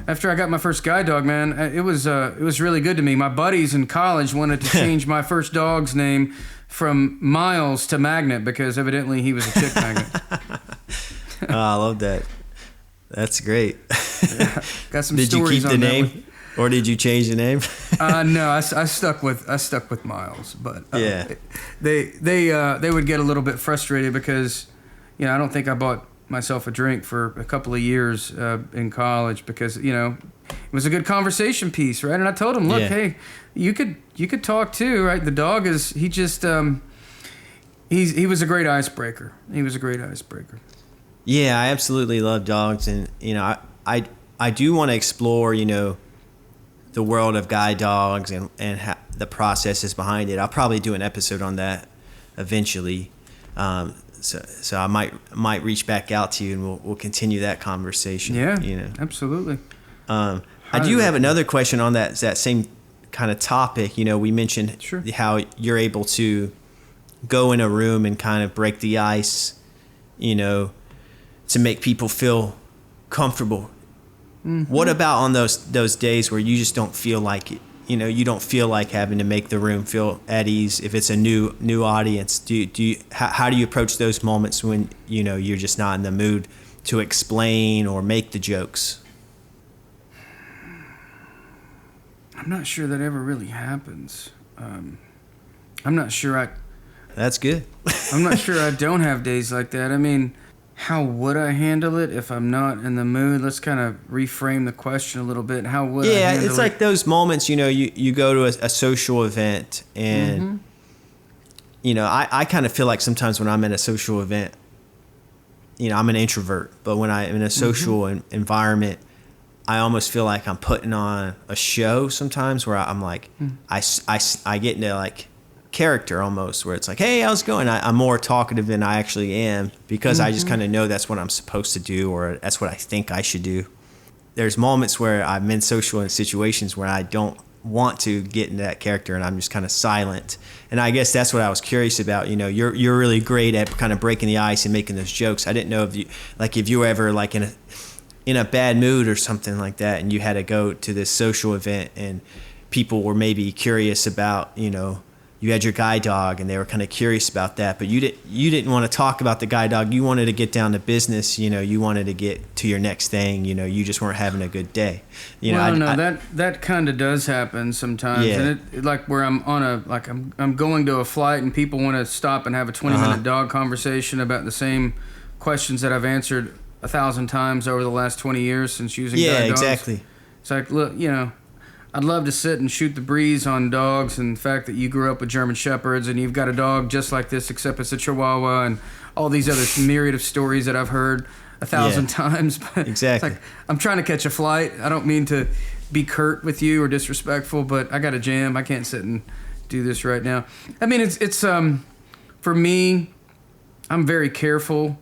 S1: after I got my first guide dog, man, it was really good to me. My buddies in college wanted to change my first dog's name from Miles to Magnet because evidently he was a chick magnet.
S2: Oh, I love that. That's great.
S1: Yeah, got some
S2: did
S1: stories.
S2: You keep the name, or did you change the name?
S1: No, I stuck with Miles, but
S2: yeah,
S1: they would get a little bit frustrated because, you know, I don't think I bought myself a drink for a couple of years in college because, you know, it was a good conversation piece, right? And I told him, look, hey, you could talk too, right? The dog he was a great icebreaker. He was a great icebreaker.
S2: Yeah, I absolutely love dogs, and you know, I do want to explore, you know, the world of guide dogs and the processes behind it. I'll probably do an episode on that eventually. So I might reach back out to you, and we'll continue that conversation.
S1: Yeah,
S2: you know,
S1: absolutely.
S2: I do have another question on that same kind of topic. You know, we mentioned how you're able to go in a room and kind of break the ice, you know, to make people feel comfortable. Mm-hmm. What about on those days where you just don't feel like it? You know, you don't feel like having to make the room feel at ease if it's a new audience. How do you approach those moments when, you know, you're just not in the mood to explain or make the jokes?
S1: I'm not sure that ever really happens. I'm not sure
S2: That's good.
S1: I'm not sure I don't have days like that. I mean, how would I handle it if I'm not in the mood? Let's kind of reframe the question a little bit. How would I handle it?
S2: Yeah, it's like those moments, you know, you go to a social event and, you know, I kind of feel like sometimes when I'm in a social event, you know, I'm an introvert, but when I'm in a social environment, I almost feel like I'm putting on a show sometimes where I'm like, I get into like character almost, where it's like, hey, how's it going? I'm more talkative than I actually am because I just kind of know that's what I'm supposed to do, or that's what I think I should do. There's moments where I'm in social situations where I don't want to get into that character and I'm just kind of silent. And I guess that's what I was curious about. You know, you're really great at kind of breaking the ice and making those jokes. I didn't know if you were ever like in a bad mood or something like that, and you had to go to this social event and people were maybe curious about, you know, you had your guide dog and they were kind of curious about that, but you didn't want to talk about the guide dog. You wanted to get down to business. You know, you wanted to get to your next thing. You know, you just weren't having a good day. You know,
S1: that kind of does happen sometimes. Yeah. And it like where I'm on I'm going to a flight and people want to stop and have a 20-minute dog conversation about the same questions that I've answered 1,000 times over the last 20 years since using guide dogs.
S2: Yeah, exactly.
S1: It's like, look, you know, I'd love to sit and shoot the breeze on dogs and the fact that you grew up with German Shepherds and you've got a dog just like this except it's a Chihuahua and all these other myriad of stories that I've heard 1,000 times. But
S2: exactly.
S1: It's like, I'm trying to catch a flight. I don't mean to be curt with you or disrespectful, but I got a jam. I can't sit and do this right now. I mean, it's for me, I'm very careful,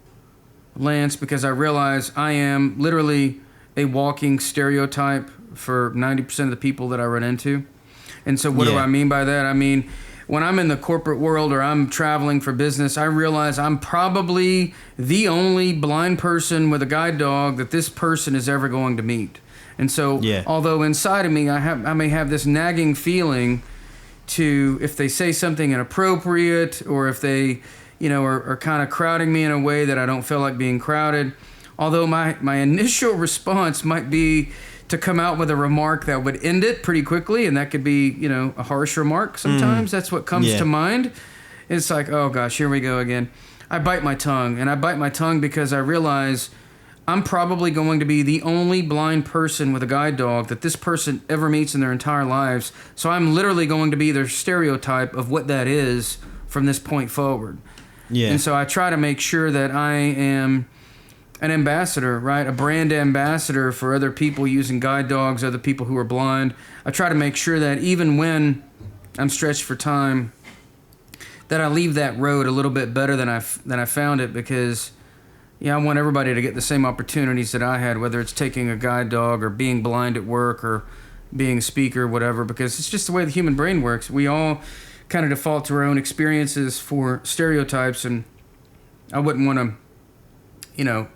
S1: Lance, because I realize I am literally a walking stereotype for 90% of the people that I run into. And so what do I mean by that? I mean, when I'm in the corporate world or I'm traveling for business, I realize I'm probably the only blind person with a guide dog that this person is ever going to meet. And so although inside of me I may have this nagging feeling to, if they say something inappropriate or if they, you know, are kind of crowding me in a way that I don't feel like being crowded, although my initial response might be to come out with a remark that would end it pretty quickly, and that could be, you know, a harsh remark sometimes. That's what comes to mind. It's like, oh gosh, here we go again. I bite my tongue, and I bite my tongue because I realize I'm probably going to be the only blind person with a guide dog that this person ever meets in their entire lives. So I'm literally going to be their stereotype of what that is from this point forward. Yeah. And so I try to make sure that I am an ambassador, right? A brand ambassador for other people using guide dogs, other people who are blind. I try to make sure that even when I'm stretched for time, that I leave that road a little bit better than I found it, because I want everybody to get the same opportunities that I had, whether it's taking a guide dog or being blind at work or being a speaker, whatever, because it's just the way the human brain works. We all kind of default to our own experiences for stereotypes, and I wouldn't want to,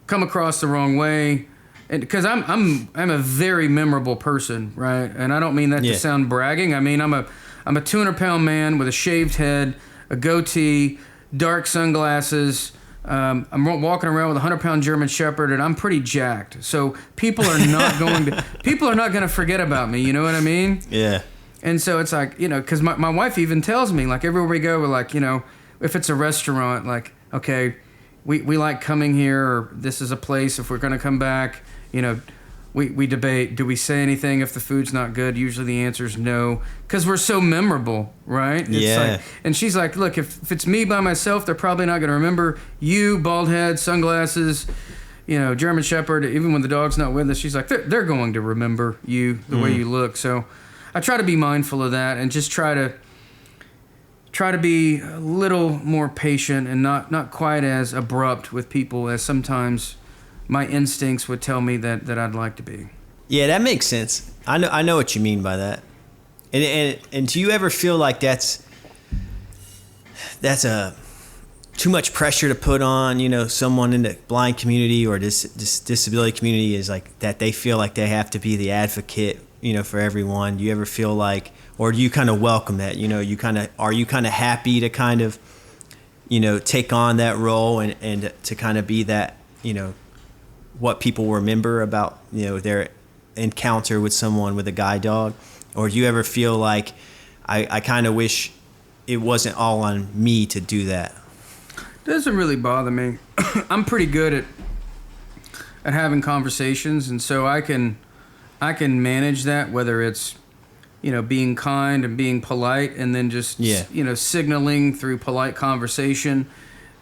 S1: come across the wrong way. And because I'm a very memorable person, right? And I don't mean that to sound bragging. I mean, I'm a 200-pound man with a shaved head, a goatee, dark sunglasses. I'm walking around with a 100-pound German Shepherd, and I'm pretty jacked. So people are not going to forget about me. You know what I mean?
S2: Yeah.
S1: And so it's like, because my wife even tells me, like, everywhere we go, we're like, if it's a restaurant, like, okay, we like coming here, or this is a place, if we're going to come back, we debate, do we say anything if the food's not good? Usually the answer is no, because we're so memorable, right? It's like, and she's like, look, if it's me by myself, they're probably not going to remember you, bald head, sunglasses, German Shepherd. Even when the dog's not with us, she's like, they're going to remember you, the way you look. So I try to be mindful of that, and just try to be a little more patient and not quite as abrupt with people as sometimes my instincts would tell me that I'd like to be.
S2: Yeah, that makes sense. I know what you mean by that. And do you ever feel like that's a too much pressure to put on, someone in the blind community or this disability community, is like that they feel like they have to be the advocate, for everyone? Do you ever feel like, or do you kind of welcome that? Are you kind of happy to kind of, take on that role and to kind of be that, what people remember about, their encounter with someone with a guide dog? Or do you ever feel like I kind of wish it wasn't all on me to do that?
S1: Doesn't really bother me. I'm pretty good at having conversations, and so I can manage that, whether it's being kind and being polite, and then just signaling through polite conversation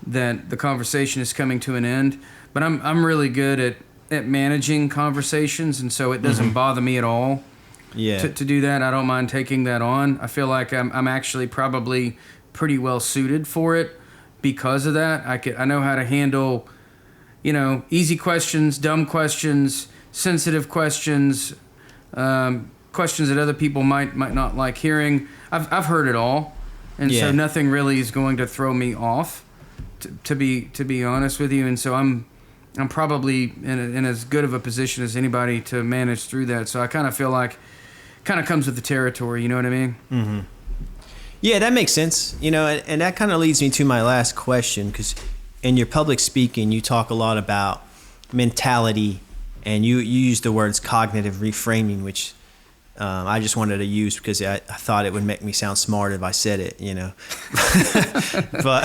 S1: that the conversation is coming to an end. But I'm really good at managing conversations, and so it doesn't bother me at all to do that. I don't mind taking that on. I feel like I'm actually probably pretty well suited for it because of that. I know how to handle, easy questions, dumb questions, sensitive questions, questions that other people might not like hearing. I've heard it all, and so nothing really is going to throw me off, to be honest with you. And so I'm probably in as good of a position as anybody to manage through that. So I kind of feel like kind of comes with the territory. You know what I mean? Mm-hmm.
S2: Yeah, that makes sense. And that kind of leads me to my last question, because in your public speaking, you talk a lot about mentality, and you use the words cognitive reframing, which I just wanted to use because I thought it would make me sound smart if I said it, but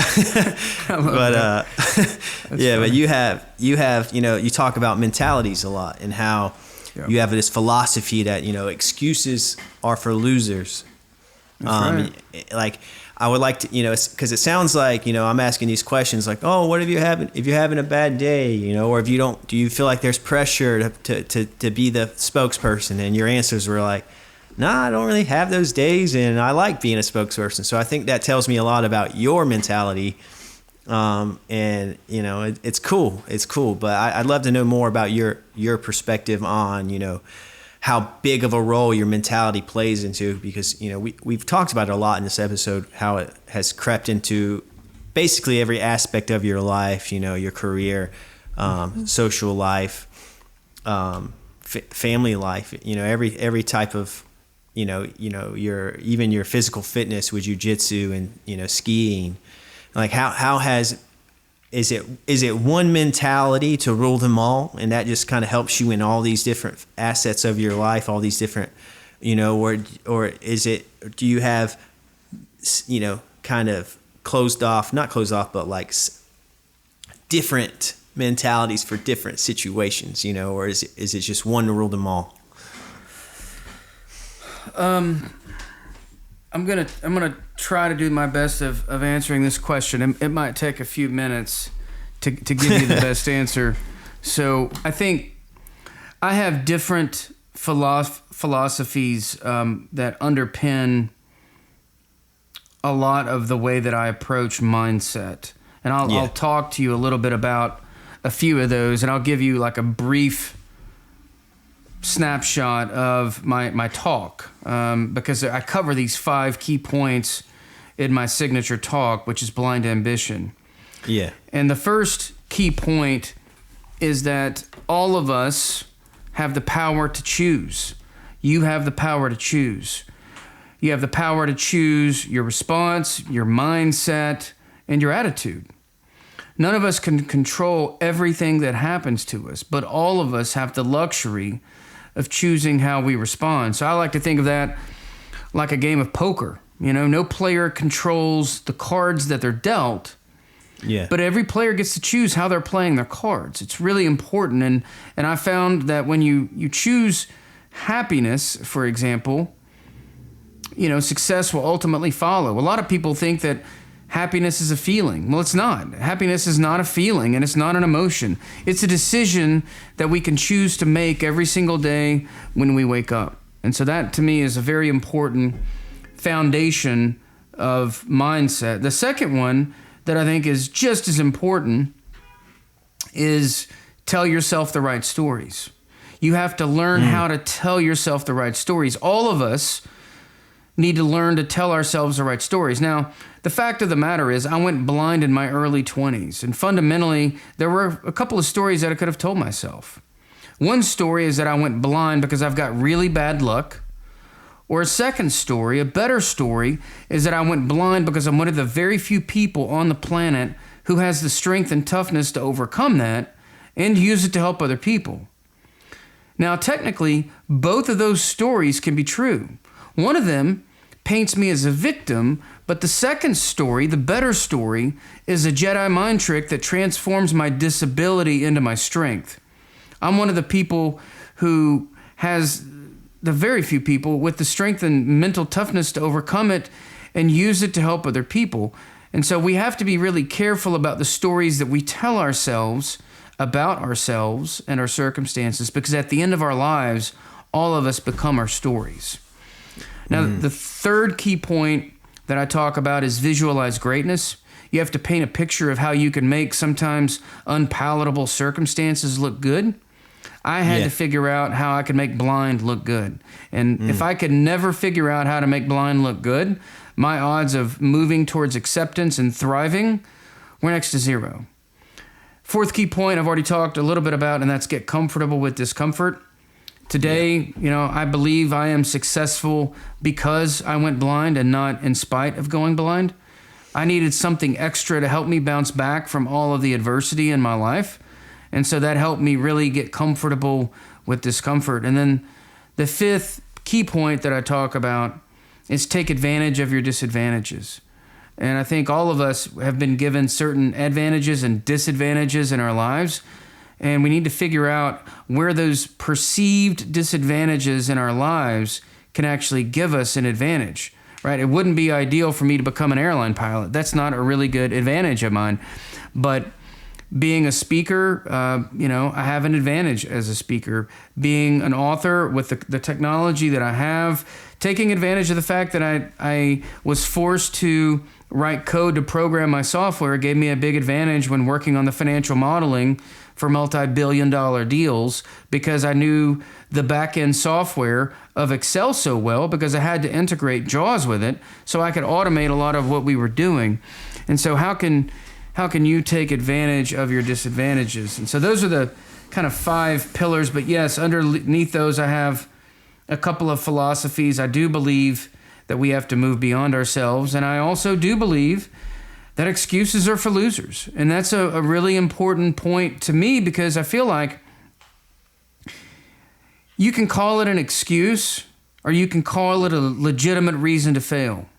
S2: you have you talk about mentalities a lot, and how you have this philosophy that excuses are for losers.
S1: Right.
S2: Like, I would like to, because it sounds like, I'm asking these questions like, oh, what if you're having a bad day, or if you don't, do you feel like there's pressure to be the spokesperson? And your answers were like, nah, I don't really have those days, and I like being a spokesperson. So I think that tells me a lot about your mentality. And it's cool. It's cool. But I'd love to know more about your perspective on, how big of a role your mentality plays into, because we've talked about it a lot in this episode, how it has crept into basically every aspect of your life, your career, social life, family life, every type of your physical fitness with jiu-jitsu and skiing. Like, how has is it one mentality to rule them all, and that just kind of helps you in all these different assets of your life, all these different, or is it, do you have, kind of not closed off, but like different mentalities for different situations, or is it just one to rule them all?
S1: I'm gonna try to do my best of answering this question. It might take a few minutes to give you the best answer. So I think I have different philosophies that underpin a lot of the way that I approach mindset, and I'll talk to you a little bit about a few of those, and I'll give you like a brief snapshot of my talk, because I cover these 5 key points in my signature talk, which is Blind Ambition.
S2: Yeah.
S1: And the first key point is that all of us have the power to choose. You have the power to choose. You have the power to choose your response, your mindset, and your attitude. None of us can control everything that happens to us, but all of us have the luxury of choosing how we respond. So I like to think of that like a game of poker. You know, no player controls the cards that they're dealt.
S2: Yeah.
S1: But every player gets to choose how they're playing their cards. It's really important. And I found that when you choose happiness, for example, you know, success will ultimately follow. A lot of people think that happiness is a feeling. Well, it's not. Happiness is not a feeling, and it's not an emotion. It's a decision that we can choose to make every single day when we wake up. And so that, to me, is a very important foundation of mindset. The second one that I think is just as important is tell yourself the right stories. You have to learn how to tell yourself the right stories. All of us need to learn to tell ourselves the right stories. Now, the fact of the matter is I went blind in my early 20s, and fundamentally, there were a couple of stories that I could have told myself. One story is that I went blind because I've got really bad luck. Or a second story, a better story, is that I went blind because I'm one of the very few people on the planet who has the strength and toughness to overcome that and use it to help other people. Now, technically, both of those stories can be true. One of them paints me as a victim, but the second story, the better story, is a Jedi mind trick that transforms my disability into my strength. I'm one of the people who has the very few people with the strength and mental toughness to overcome it and use it to help other people. And so we have to be really careful about the stories that we tell ourselves about ourselves and our circumstances, because at the end of our lives, all of us become our stories. Now, the third key point that I talk about is visualize greatness. You have to paint a picture of how you can make sometimes unpalatable circumstances look good. I had to figure out how I could make blind look good. And if I could never figure out how to make blind look good, my odds of moving towards acceptance and thriving were next to zero. Fourth key point I've already talked a little bit about, and that's get comfortable with discomfort. Today, you know, I believe I am successful because I went blind and not in spite of going blind. I needed something extra to help me bounce back from all of the adversity in my life. And so that helped me really get comfortable with discomfort. And then the fifth key point that I talk about is take advantage of your disadvantages. And I think all of us have been given certain advantages and disadvantages in our lives. And we need to figure out where those perceived disadvantages in our lives can actually give us an advantage, right? It wouldn't be ideal for me to become an airline pilot. That's not a really good advantage of mine. But being a speaker, I have an advantage as a speaker. Being an author with the technology that I have, taking advantage of the fact that I was forced to write code to program my software gave me a big advantage when working on the financial modeling for multi-billion-dollar deals, because I knew the back-end software of Excel so well because I had to integrate JAWS with it so I could automate a lot of what we were doing. And so how can you take advantage of your disadvantages? And so those are the kind of 5 pillars. But yes, underneath those, I have a couple of philosophies. I do believe that we have to move beyond ourselves. And I also do believe that excuses are for losers. And that's a really important point to me, because I feel like you can call it an excuse or you can call it a legitimate reason to fail.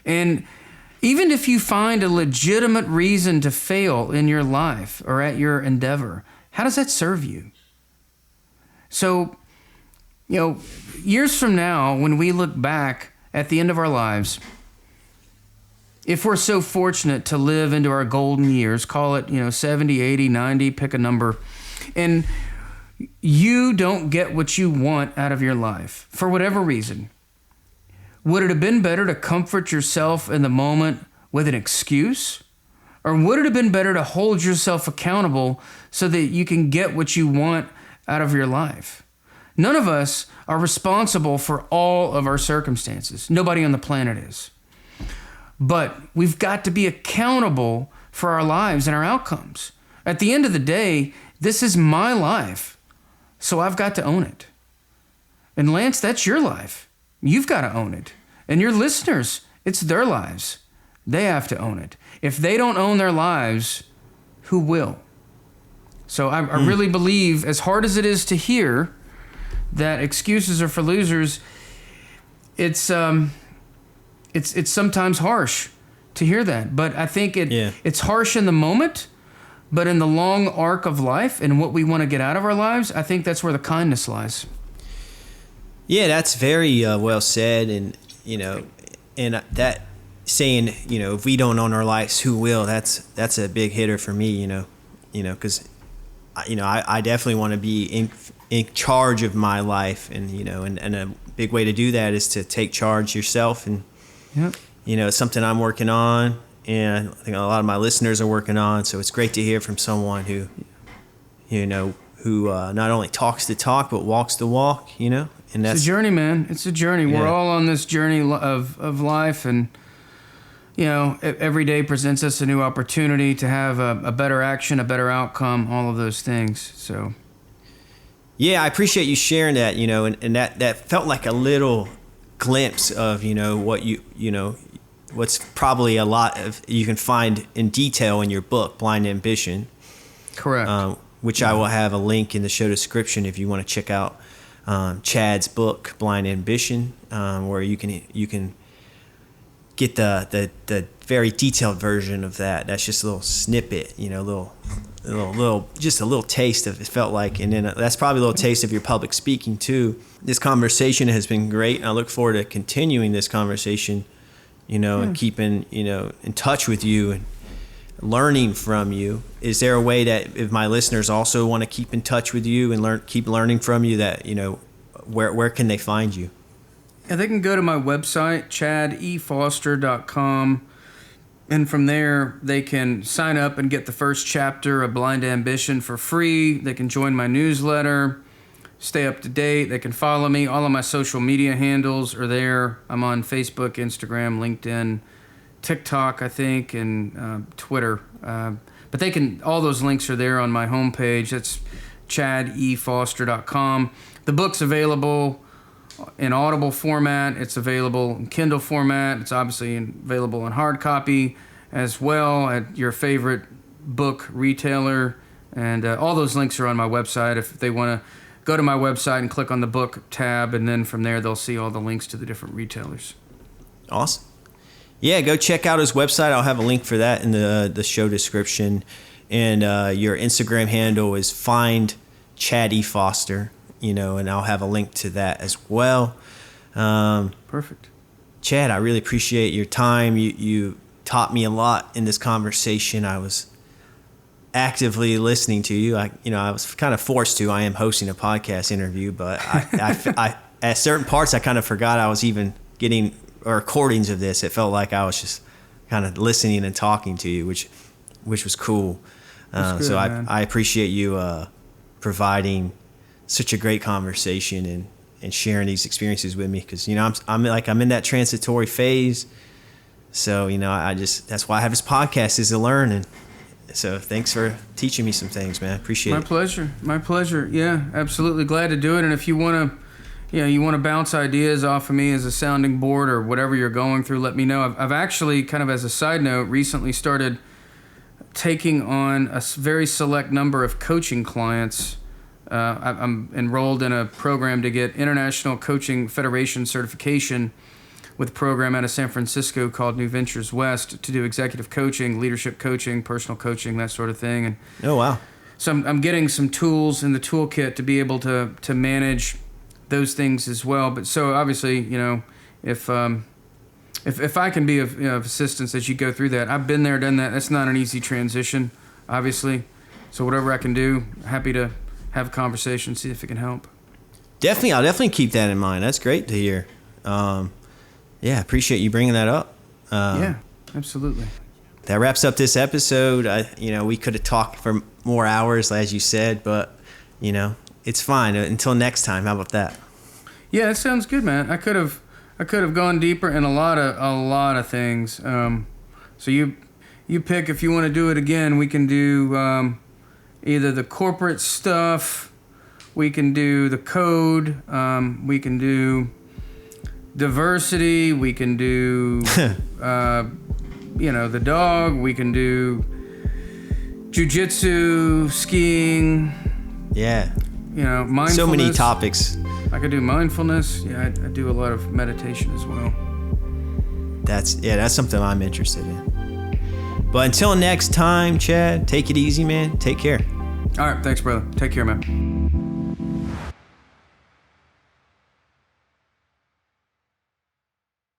S1: And even if you find a legitimate reason to fail in your life or at your endeavor, how does that serve you? So, years from now, when we look back at the end of our lives, if we're so fortunate to live into our golden years, call it, 70, 80, 90, pick a number, and you don't get what you want out of your life for whatever reason, would it have been better to comfort yourself in the moment with an excuse? Or would it have been better to hold yourself accountable so that you can get what you want out of your life? None of us are responsible for all of our circumstances. Nobody on the planet is. But we've got to be accountable for our lives and our outcomes. At the end of the day, this is my life, so I've got to own it. And Lance, that's your life. You've got to own it. And your listeners, it's their lives. They have to own it. If they don't own their lives, who will? So I really believe, as hard as it is to hear, that excuses are for losers, it's sometimes harsh to hear that. But I think it's harsh in the moment, but in the long arc of life and what we want to get out of our lives, I think that's where the kindness lies.
S2: Yeah, that's very well said. And, and that saying, if we don't own our lives, who will? That's a big hitter for me, because, I definitely want to be in charge of my life. And, and a big way to do that is to take charge yourself. And, it's something I'm working on. And I think a lot of my listeners are working on. So it's great to hear from someone who not only talks the talk, but walks the walk, And that's
S1: it's a journey, man. It's a journey. Yeah. We're all on this journey of life, and every day presents us a new opportunity to have a better action, a better outcome, all of those things. So,
S2: yeah, I appreciate you sharing that. And that felt like a little glimpse of what what's probably a lot of you can find in detail in your book, Blind Ambition.
S1: Correct.
S2: Which I will have a link in the show description if you want to check out Chad's book, Blind Ambition, where you can get the very detailed version of that. That's just a little snippet, little just a little taste of it felt like, and then that's probably a little taste of your public speaking too. This conversation has been great, and I look forward to continuing this conversation, and keeping in touch with you and learning from you. Is there a way that if my listeners also want to keep in touch with you and keep learning from you, that where can they find you?
S1: Yeah, they can go to my website, chadefoster.com, and from there they can sign up and get the first chapter of Blind Ambition for free. They can join my newsletter, stay up to date. They can follow me. All of my social media handles are there. I'm on Facebook, Instagram, LinkedIn, TikTok, I think, and Twitter. But all those links are there on my homepage. That's chadefoster.com. The book's available in Audible format. It's available in Kindle format. It's obviously available in hard copy as well at your favorite book retailer. And all those links are on my website. If they want to go to my website and click on the book tab, and then from there they'll see all the links to the different retailers.
S2: Awesome. Yeah, go check out his website. I'll have a link for that in the show description. And your Instagram handle is Find Chad E. Foster, and I'll have a link to that as well.
S1: Perfect.
S2: Chad, I really appreciate your time. You taught me a lot in this conversation. I was actively listening to you. I was kind of forced to. I am hosting a podcast interview, but I at certain parts I kind of forgot I was even getting recordings of this. It felt like I was just kind of listening and talking to you, which was cool.
S1: Good,
S2: so
S1: man.
S2: I appreciate you providing such a great conversation and sharing these experiences with me, because I'm in that transitory phase. So that's why I have this podcast, is to learn. And so thanks for teaching me some things, man. Appreciate it.
S1: My pleasure. Yeah, absolutely glad to do it. And if you want to bounce ideas off of me as a sounding board or whatever you're going through, let me know. I've actually, kind of as a side note, recently started taking on a very select number of coaching clients. I'm enrolled in a program to get International Coaching Federation certification with a program out of San Francisco called New Ventures West to do executive coaching, leadership coaching, personal coaching, that sort of thing. And
S2: oh, wow.
S1: So I'm getting some tools in the toolkit to be able to manage those things as well. But so obviously, if I can be of assistance as you go through that, I've been there, done that. That's not an easy transition, obviously. So whatever I can do, happy to have a conversation, see if it can help.
S2: Definitely, I'll definitely keep that in mind. That's great to hear. Yeah, appreciate you bringing that up.
S1: Yeah, absolutely.
S2: That wraps up this episode. We could have talked for more hours, as you said, but it's fine. Until next time, how about that?
S1: Yeah, it sounds good, man. I could have gone deeper in a lot of things. So you pick if you want to do it again. We can do either the corporate stuff, we can do the code, we can do diversity, we can do the dog, we can do jiu-jitsu, skiing.
S2: Yeah.
S1: Mindfulness.
S2: So many topics.
S1: I could do mindfulness. Yeah, I do a lot of meditation as well.
S2: That's something I'm interested in. But until next time, Chad, take it easy, man. Take care.
S1: All right, thanks, brother. Take care, man.